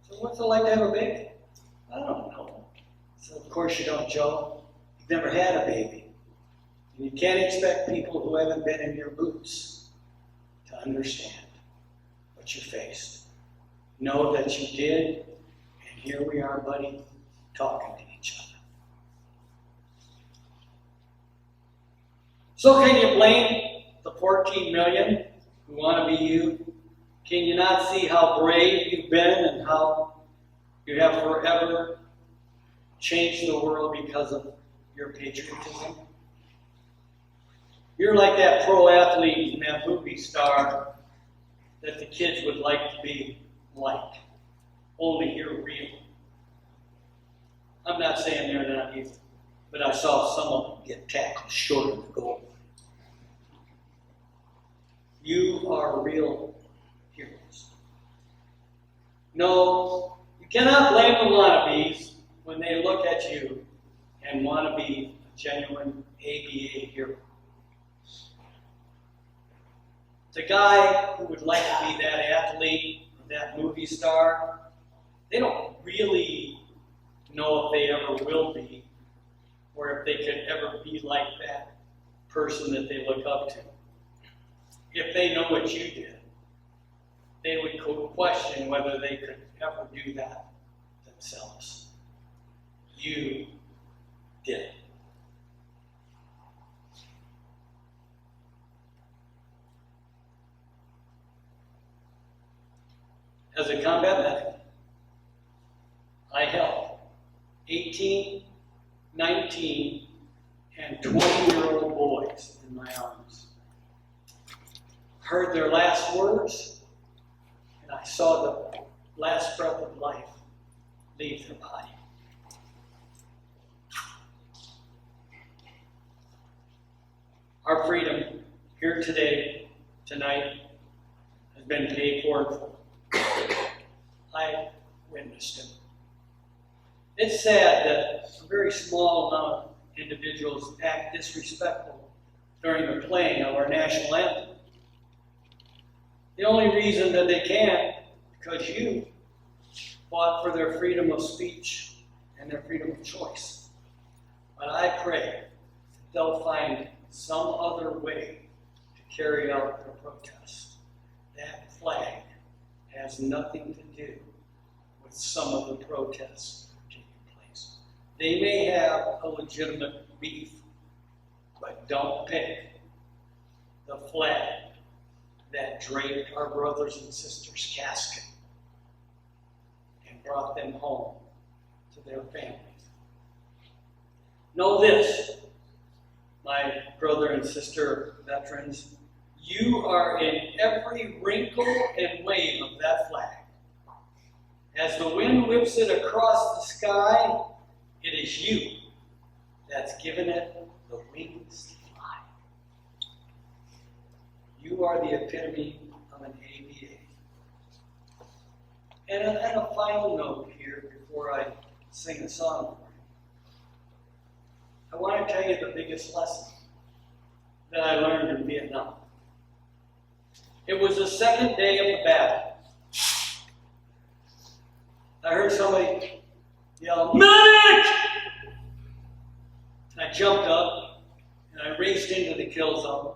"So what's it like to have a baby?" "I don't know. So of course you don't, Joe. You've never had a baby. And you can't expect people who haven't been in your boots to understand what you faced. Know that you did, and here we are, buddy, talking to each other. So can you blame the 14 million who want to be you? Can you not see how brave you've been and how you have forever changed the world because of your patriotism? You're like that pro athlete and that movie star that the kids would like to be like, only you're real. I'm not saying they're not either, but I saw some of them get tackled short of the goal. You are real heroes. No, you cannot blame the wannabes when they look at you and want to be a genuine ABA hero. The guy who would like to be that athlete or that movie star, they don't really know if they ever will be, or if they could ever be like that person that they look up to. If they know what you did, they would question whether they could ever do that themselves. You did it. As a combat medic, I held 18, 19, and 20-year-old boys in my arms. Heard their last words, and I saw the last breath of life leave their body. Our freedom here today, tonight, has been paid for in full. I witnessed it. It's sad that a very small amount of individuals act disrespectful during the playing of our national anthem. The only reason that they can't, because you fought for their freedom of speech and their freedom of choice. But I pray that they'll find some other way to carry out their protest. That flag has nothing to do with some of the protests taking place. They may have a legitimate beef, but don't pick the flag that draped our brothers and sisters' casket and brought them home to their families. Know this, my brother and sister veterans, you are in every wrinkle and wave of that flag. As the wind whips it across the sky, it is you that's given it the wings to fly. You are the epitome of an ABA. And a final note here before I sing a song for you. I want to tell you the biggest lesson that I learned in Vietnam. It was the second day of the battle. I heard somebody yell, "Medic!" And I jumped up and I raced into the kill zone.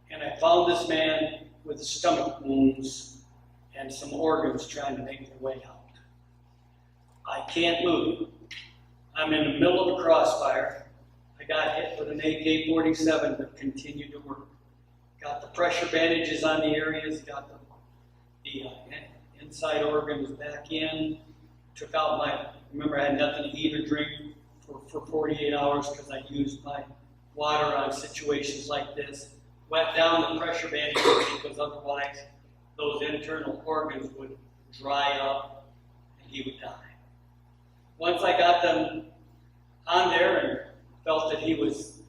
And I found this man with stomach wounds and some organs trying to make their way out. I can't move. I'm in the middle of a crossfire. I got hit with an AK-47 but continued to work. Got the pressure bandages on the areas, got the inside organs back in, took out remember I had nothing to eat or drink for 48 hours because I used my water on situations like this. Wet down the pressure bandages because otherwise those internal organs would dry up and he would die. Once I got them on there and felt that he was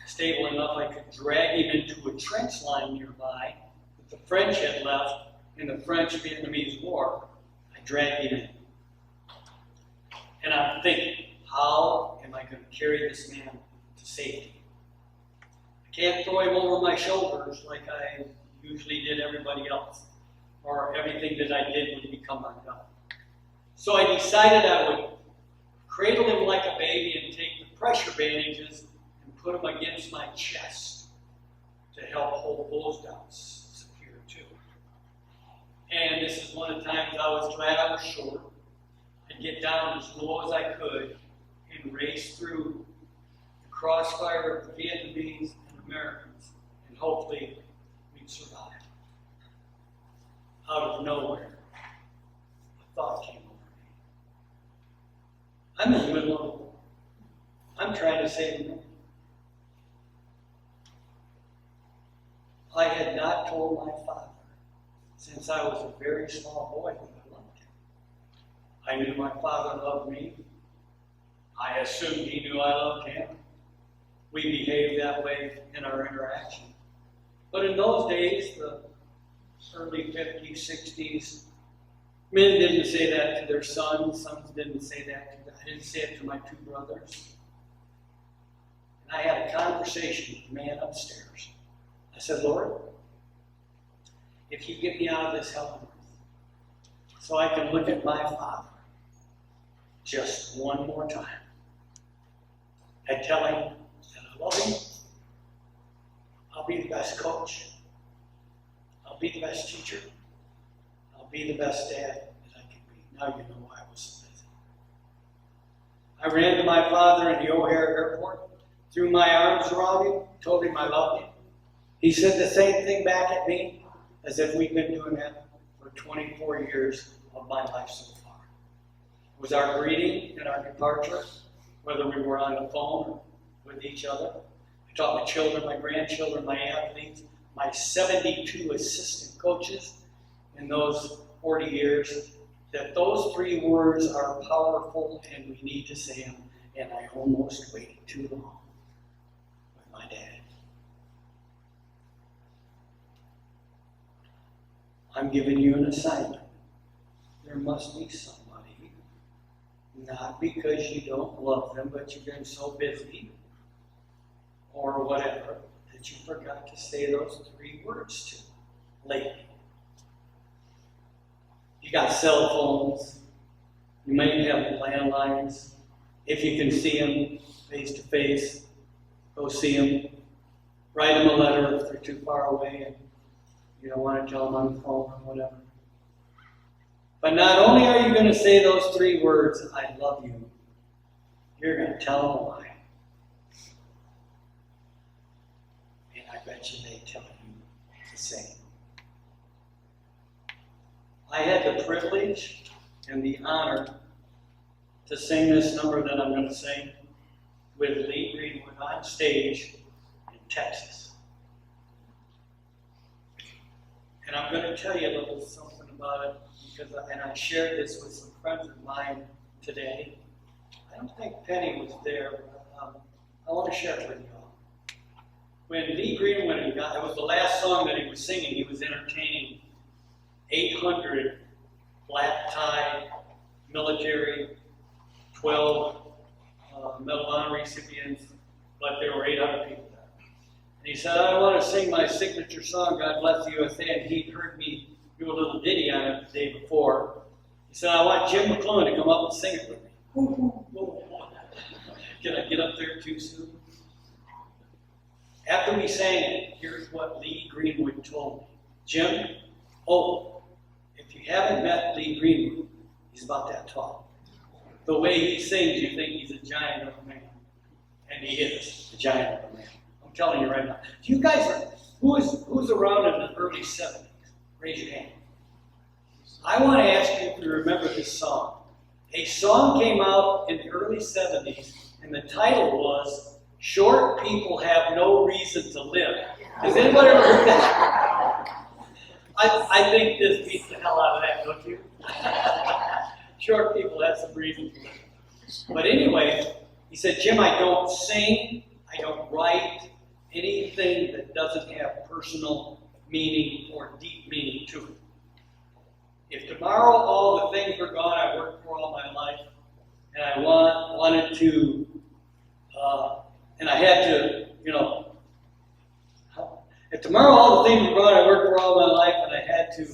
stable enough, I could drag him into a trench line nearby that the French had left in the French-Vietnamese War. I dragged him in. And I'm thinking, how am I going to carry this man to safety? I can't throw him over my shoulders like I usually did everybody else, or everything that I did would become undone. So I decided I would cradle him like a baby and take the pressure bandages and put them against my chest to help hold those down secure too. And this is one of the times I was glad I was short. I'd get down as low as I could and race through the crossfire of the Vietnamese and Americans, and hopefully we'd survive. Out of nowhere, a thought came over me. I'm in the middle of the war. I'm trying to save the man. I had not told my father since I was a very small boy that I loved him. I knew my father loved me. I assumed he knew I loved him. We behaved that way in our interaction. But in those days, the early 50s, 60s, men didn't say that to their sons. Sons didn't say that to them. I didn't say it to my two brothers. And I had a conversation with the man upstairs. I said, Lord, if you get me out of this hell on earth, so I can look at my father just one more time, I tell him that I love him, I'll be the best coach, I'll be the best teacher, I'll be the best dad that I can be. Now you know why I was so busy. I ran to my father in the O'Hare airport, threw my arms around him, told him I loved him. He said the same thing back at me, as if we've been doing that for 24 years of my life so far. It was our greeting and our departure, whether we were on the phone or with each other. I taught my children, my grandchildren, my athletes, my 72 assistant coaches in those 40 years, that those three words are powerful and we need to say them, and I almost waited too long with my dad. I'm giving you an assignment. There must be somebody, not because you don't love them, but you've been so busy or whatever, that you forgot to say those three words to lately. You got cell phones. You might have landlines. If you can see them face to face, go see them. Write them a letter if they're too far away and you don't want to tell them on the phone or whatever. But not only are you going to say those three words, I love you, you're going to tell them why. And I bet you they tell you the same. I had the privilege and the honor to sing this number that I'm going to sing with Lee Greenwood on stage in Texas. And I'm going to tell you a little something about it, because I shared this with some friends of mine today. I don't think Penny was there, but I want to share it with you all. When Lee Greenwood it was the last song that he was singing, he was entertaining 800 black tie military, 12 Medal of Honor recipients, but there were 800 people. And he said, I want to sing my signature song, God Bless the USA, and he'd heard me do a little ditty on it the day before. He said, I want Jim McClellan to come up and sing it with me. Can I get up there too soon? After we sang it, here's what Lee Greenwood told me. Jim, if you haven't met Lee Greenwood, he's about that tall. The way he sings, you think he's a giant of a man. And he is a giant of a man. I'm telling you right now. Do you guys, who's around in the early 70s? Raise your hand. I want to ask you if you remember this song. A song came out in the early 70s, and the title was Short People Have No Reason to Live. Has anybody ever heard that? I think this beats the hell out of that, don't you? Short people have some reason to live. But anyway, he said, Jim, I don't sing, I don't write anything that doesn't have personal meaning or deep meaning to it. If tomorrow all the things were gone I worked for all my life, and I wanted to, and I had to, if tomorrow all the things were gone I worked for all my life, and I had to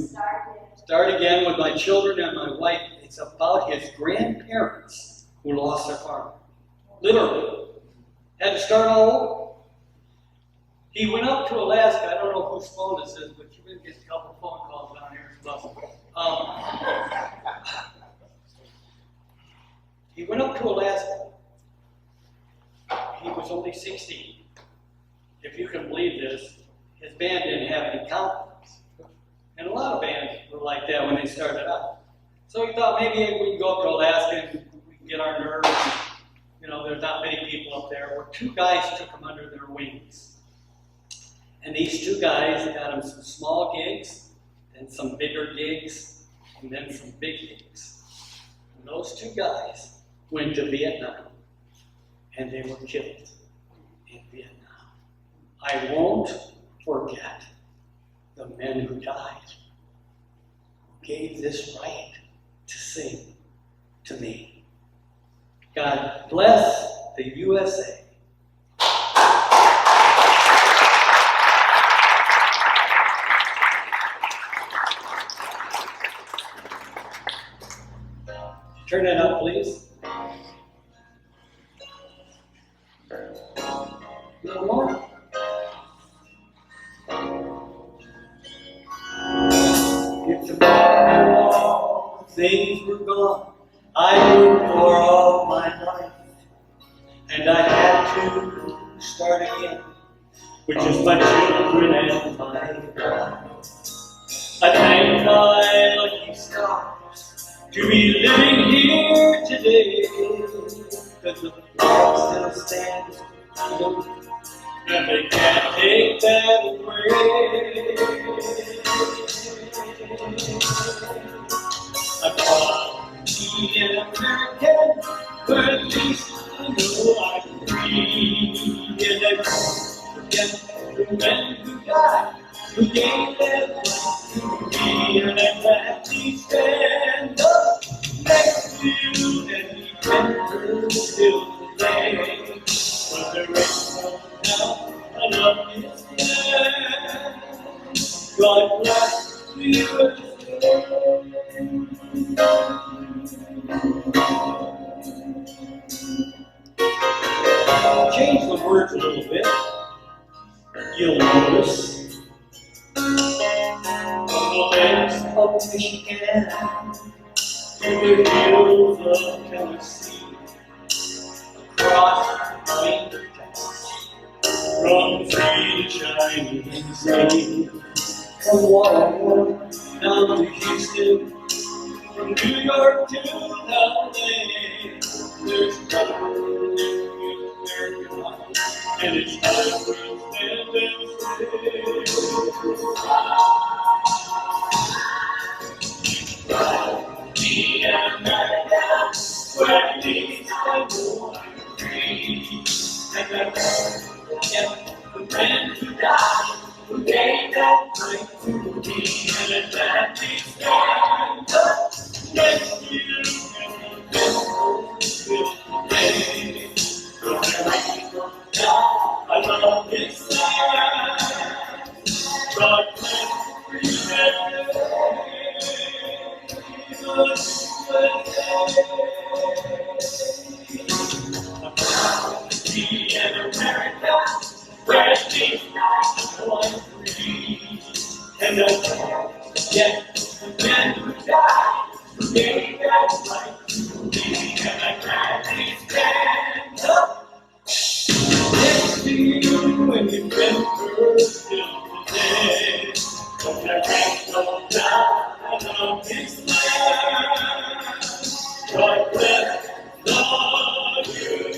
start again with my children and my wife, it's about his grandparents who lost their farm. Literally. Had to start all over. He went up to Alaska. I don't know whose phone this is, but you're going to get a couple phone calls down here as well. He went up to Alaska. He was only 16. If you can believe this, his band didn't have any confidence. And a lot of bands were like that when they started out. So he thought maybe we can go up to Alaska and we can get our nerves. You know, there's not many people up there. Well, two guys took him under their wings. And these two guys got him some small gigs, then some bigger gigs, and then some big gigs. And those two guys went to Vietnam, and they were killed in Vietnam. I won't forget the men who died, who gave this right to sing to me. God bless the USA. Turn that up, please. A little more. If tomorrow things were gone, I worked for all my life, and I had to start again, with just my children and my wife. I thank my lucky stars to be living here today, because the flag still stands, and they can't take that away. I'm proud to be an American, but at least I know I'm free. And I won't forget the men who died, who gave their life to me. And I'm glad to stand up next to you and remember still today. But there is no doubt I love this land. God bless the USA. Change the words a little bit. You'll notice. From the lakes of Michigan to the hills of Tennessee, across the plains of Texas, from sea to shining sea, from Waterloo down to Houston, from New York to LA, there's trouble in American life, and it's time we stand and say, be America, where at least I know I'm free, and I won't forget the men who died, who gave that right to me, and at least stand up next to you and remember still today. But there ain't no doubt I love this land. God bless I'm proud to be an American, where at least I know I'm free. And I can't forget the men who died, who gave that right to me. And I gladly stand up next to you and remember still today. But there ain't no doubt I love this land. God bless the USA.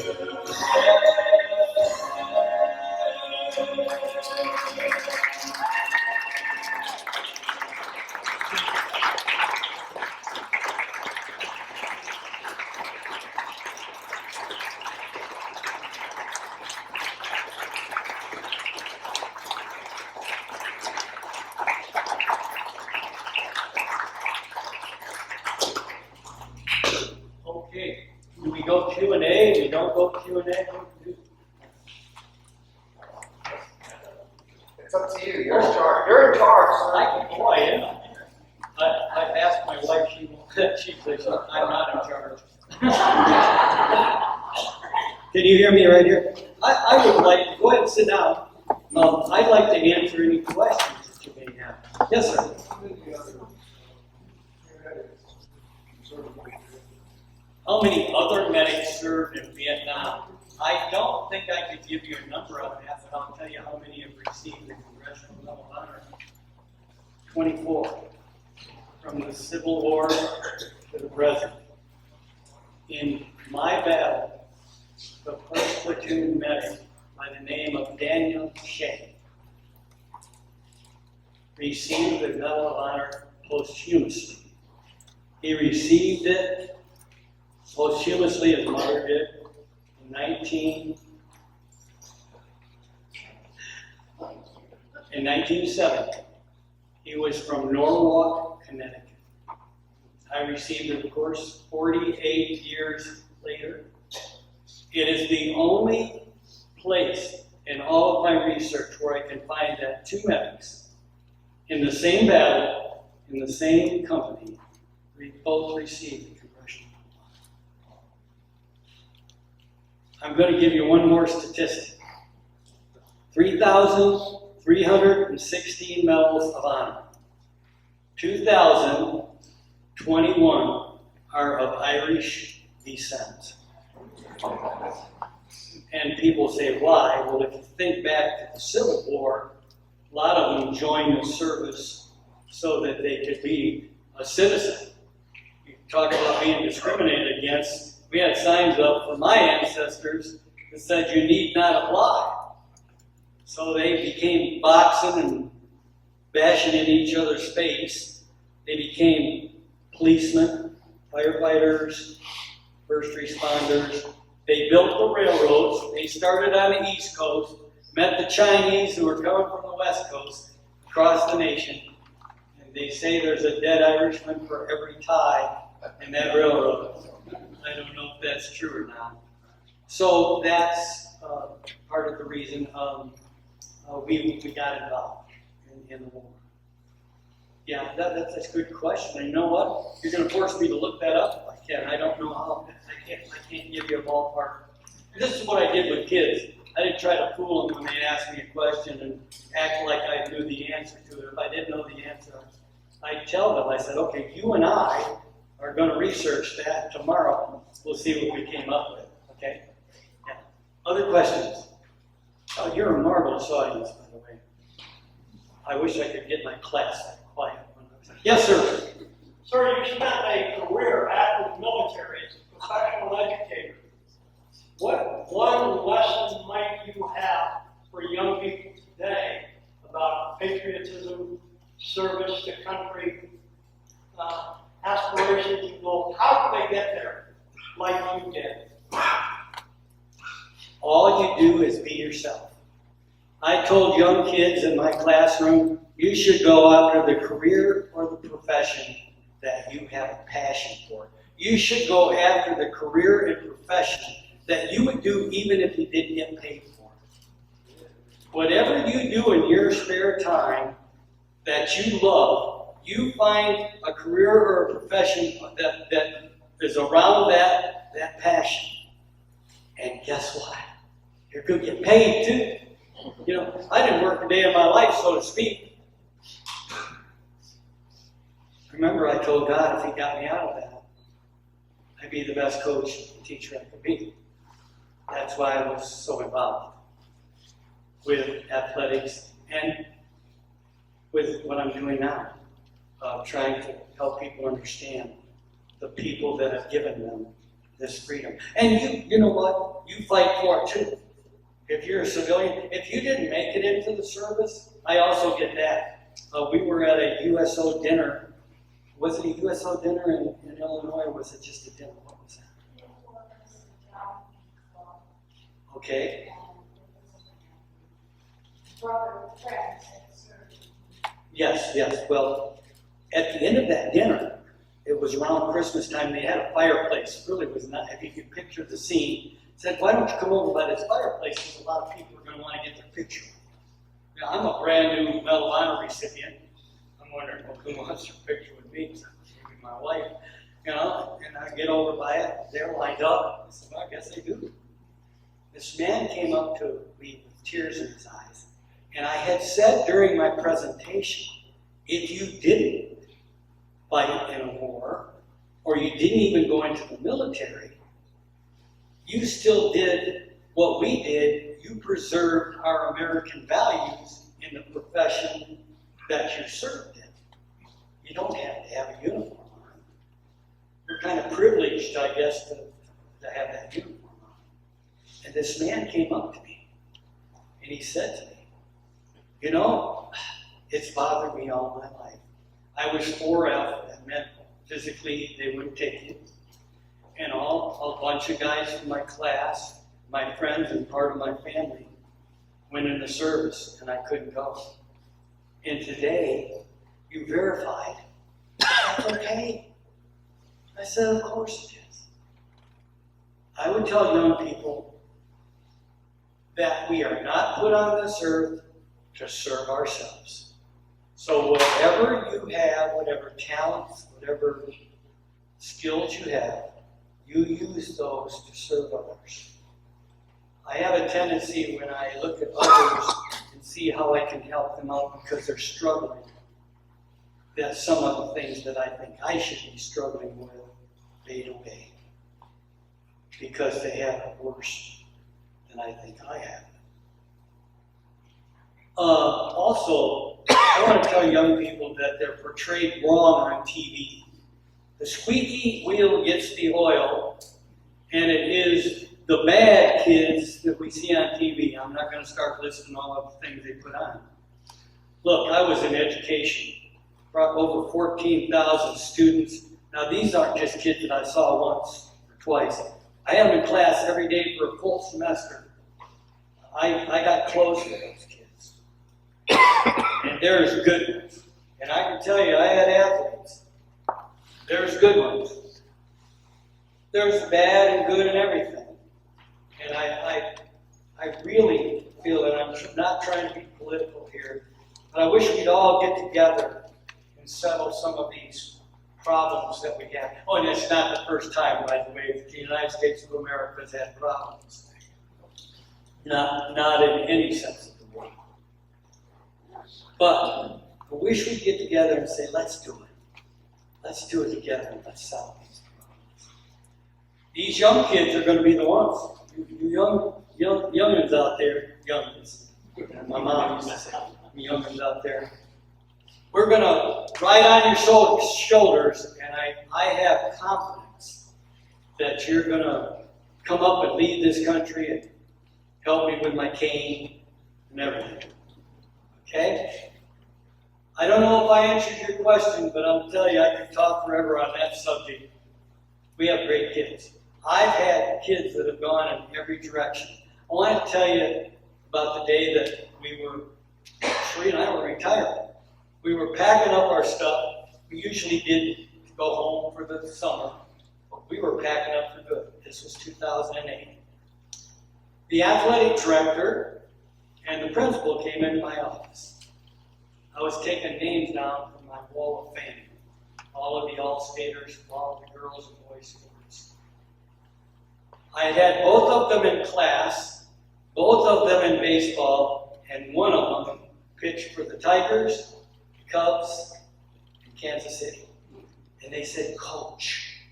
Okay, do we go Q&A? We don't go Q&A? It's up to you. You're in charge. You're in charge, sir. I can, oh, I am. I've asked my wife, she says I'm not in charge. Can you hear me right here? I would like, go ahead and sit down. I'd like to answer any questions that you may have. Yes, sir. How many other medics served in Vietnam? I don't think I could give you a number on that, but I'll tell you how many have received the Congressional Medal of Honor. 24. From the Civil War to the present. In my battle, the first platoon medic by the name of Daniel Shea received the Medal of Honor posthumously. He received it posthumously, his mother did, in 1970. He was from Norwalk, Connecticut. I received it, of course, 48 years later. It is the only place in all of my research where I can find that two medics in the same battle, in the same company, both received the Congressional Medal of Honor. I'm going to give you one more statistic. 3,316 medals of honor. 2,021 are of Irish descent. And people say, why? Well, if you think back to the Civil War, a lot of them joined the service so that they could be a citizen. You talk about being discriminated against. We had signs up for my ancestors that said you need not apply. So they became boxing and bashing in each other's face. They became policemen, firefighters, first responders. They built the railroads. They started on the East Coast, met the Chinese who were coming from the West Coast, across the nation. And they say there's a dead Irishman for every tie in that railroad. I don't know if that's true or not. So that's part of the reason we got involved in the war. Yeah, that's a good question. And you know what? You're going to force me to look that up. I can't. I don't know how. I can't give you a ballpark. This is what I did with kids. I didn't try to fool them when they asked me a question and act like I knew the answer to it. If I didn't know the answer, I'd tell them. I said, okay, you and I are going to research that tomorrow. We'll see what we came up with. Okay? Yeah. Other questions? Oh, you're a marvelous audience, by the way. I wish I could get my class that quiet. Yes, sir. Sir, you spent a career after the military as a professional educator. What one lesson might you have for young people today about patriotism, service to country, aspirations and goals? How can they get there like you did? All you do is be yourself. I told young kids in my classroom, you should go after the career or the profession that you have a passion for. You should go after the career and profession that you would do even if you didn't get paid for it. Whatever you do in your spare time that you love, you find a career or a profession that is around that passion. And guess what? You're going to get paid too. You know, I didn't work a day of my life, so to speak. Remember, I told God if He got me out of that, I'd be the best coach and teacher I could be. That's why I was so involved with athletics and with what I'm doing now, trying to help people understand the people that have given them this freedom. And you know what? You fight for it too. If you're a civilian, if you didn't make it into the service, I also get that. We were at a USO dinner. Was it a USO dinner in Illinois, or was it just a dinner? What was that? Okay. Yes. Well, at the end of that dinner, it was around Christmas time. They had a fireplace. It really was not. If you could picture the scene, said, "Why don't you come over by this fireplace? Because a lot of people are going to want to get their picture." Now, I'm a brand new Medal of Honor recipient. I'm wondering, well, who wants their picture with me? Maybe my wife, you know. And I get over by it. They're lined up. I said, well, I guess they do. This man came up to me with tears in his eyes, and I had said during my presentation, if you didn't fight in a war, or you didn't even go into the military, you still did what we did. You preserved our American values in the profession that you served in. You don't have to have a uniform on. You're kind of privileged, I guess, to have that uniform on. And this man came up to me, and he said to me, you know, it's bothered me all my life. I was 4F, that meant physically they wouldn't take it. And a bunch of guys from my class, my friends and part of my family, went into service, and I couldn't go. And today, you verified, that's okay. I said, of course it is. I would tell young people that we are not put on this earth to serve ourselves. So whatever you have, whatever talents, whatever skills you have, you use those to serve others. I have a tendency when I look at others and see how I can help them out because they're struggling, that some of the things that I think I should be struggling with, they obey. Because they have it worse than I think I have. Also, I want to tell young people that they're portrayed wrong on TV. The squeaky wheel gets the oil, and it is the bad kids that we see on TV. I'm not going to start listing all of the things they put on. Look, I was in education, brought over 14,000 students. Now, these aren't just kids that I saw once or twice. I had them in class every day for a full semester. I got close to those kids. And there's good ones. And I can tell you, I had athletes. There's good ones. There's bad and good and everything. And I really feel that I'm not trying to be political here, but I wish we'd all get together and settle some of these problems that we have. Oh, and it's not the first time, by the way, that the United States of America has had problems. Not in any sense of the word. But I wish we'd get together and say, let's do it. Let's do it together and let's solve these problems. These young kids are going to be the ones. You youngins out there, youngins. My mom used to say, youngins out there. We're going to ride on your shoulders, and I have confidence that you're going to come up and lead this country and help me with my cane and everything. Okay? I don't know if I answered your question, but I'll tell you, I could talk forever on that subject. We have great kids. I've had kids that have gone in every direction. I want to tell you about the day that Sheree and I were retired. We were packing up our stuff. We usually did go home for the summer, but we were packing up for good. This was 2008. The athletic director and the principal came into my office. I was taking names down from my wall of fame. All of the all-staters, all of the girls and boys sports. I had both of them in class, both of them in baseball, and one of them pitched for the Tigers, the Cubs, and Kansas City. And they said, Coach,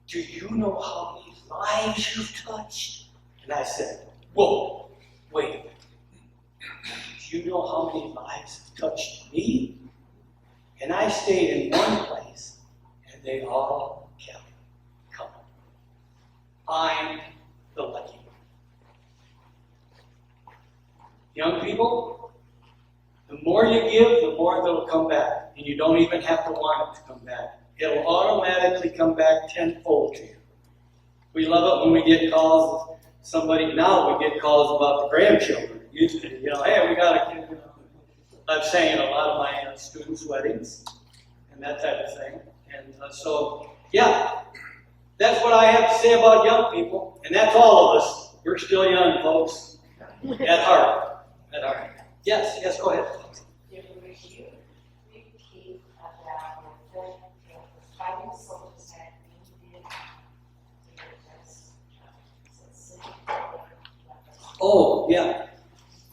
do you know how many lives you've touched? And I said, whoa, wait a minute. Do you know how many lives have touched me? And I stayed in one place, and they all kept coming. I'm the lucky one. Young people, the more you give, the more they'll come back. And you don't even have to want it to come back. It'll automatically come back tenfold to you. We love it when we get calls. Now we get calls about the grandchildren. Used to, hey, we got a kid. I've sang at a lot of my students' weddings and that type of thing. And that's what I have to say about young people. And that's all of us. We're still young, folks. At heart. At heart. Yes, go ahead. Would you repeat about the fighting soldiers had in Vietnam? Oh, yeah.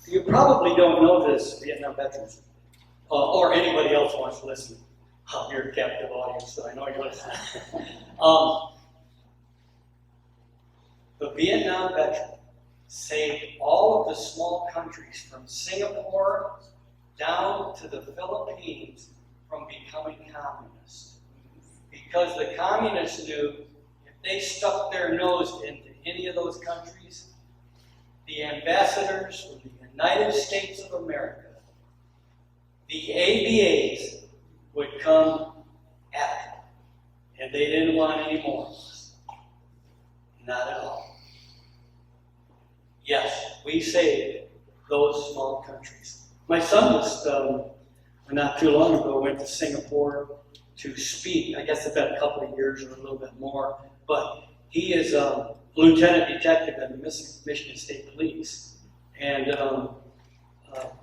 You probably don't know this, Vietnam veterans, or anybody else wants to listen. Oh, you're a captive audience, so I know you're listening. The Vietnam veteran saved all of the small countries from Singapore down to the Philippines from becoming communist. Because the communists knew if they stuck their nose into any of those countries, the ambassadors from the United States of America, the ABAs, would come after them. And they didn't want any more of us. Not at all. Yes, we saved those small countries. My son just, not too long ago, went to Singapore to speak. I guess it's been a couple of years or a little bit more. But he is a lieutenant detective in the Michigan State Police and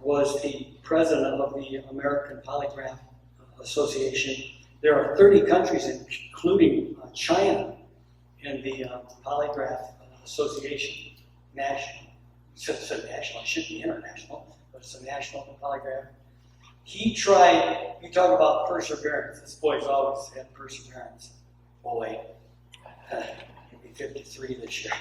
was the president of the American Polygraph Association. There are 30 countries, including China, in the Polygraph Association. National. It's a national, it should be international, but it's a national polygraph. He tried, you talk about perseverance. This boy's always had perseverance. Boy, he'll be 53 this year.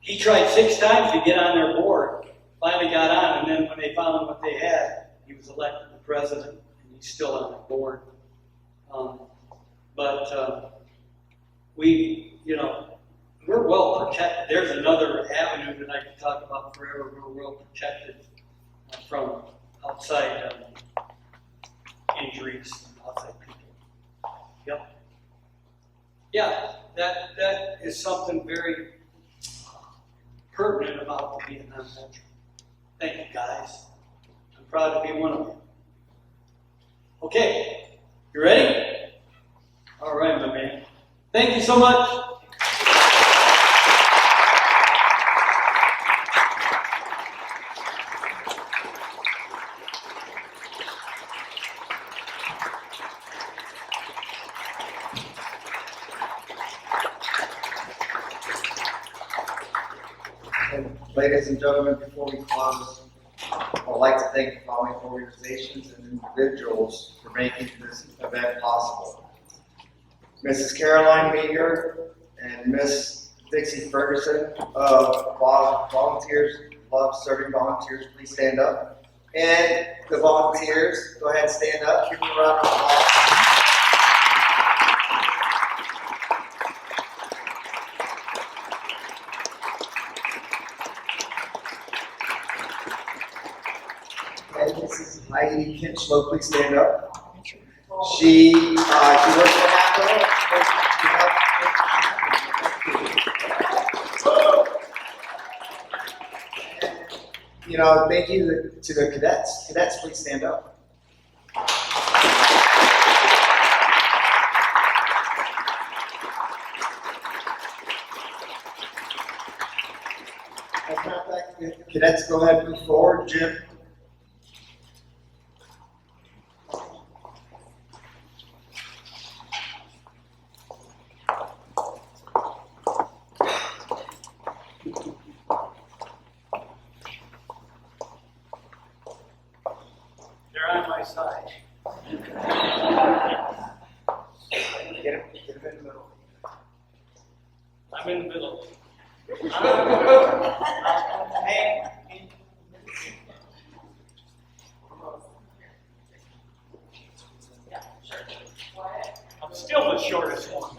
He tried 6 times to get on their board, finally got on, and then when they found what they had, he was elected the president, and he's still on the board. We're well protected. There's another avenue that I could talk about forever. We're well protected from outside injuries and outside people. Yep. Yeah, that is something very pertinent about the Vietnam veteran. Thank you, guys. I'm proud to be one of you. Okay, you ready? All right, my man. Thank you so much. Ladies and gentlemen, before we close, I'd like to thank the following organizations and individuals for making this event possible. Mrs. Caroline Meager and Miss Dixie Ferguson of Volunteers Love Serving Volunteers, please stand up. And the volunteers, go ahead and stand up. Give me a round of applause. This is Heidi Kinchlow, please stand up. She works for HAPO. Thank you to the cadets. Cadets, please stand up. As a matter of fact, cadets, go ahead and move forward. Jim. Side. Get him in the middle. I'm in the middle. I'm still the shortest one.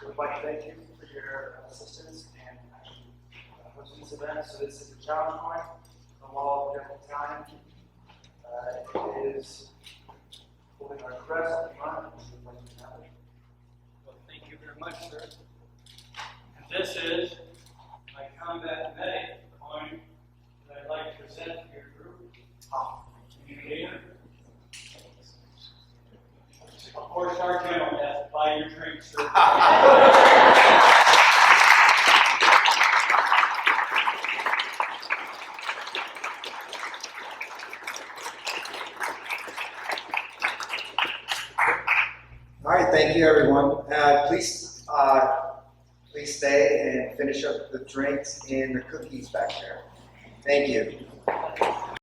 I'd like to thank you for your assistance and hosting this event. So this is the challenge point from all different time. It is holding our crest at the front. Well, thank you very much, sir. And this is my combat medic coin that I'd like to present to your group. Communicator. Of course, our general has to buy your drink, sir. All right, thank you, everyone. Please stay and finish up the drinks and the cookies back there. Thank you.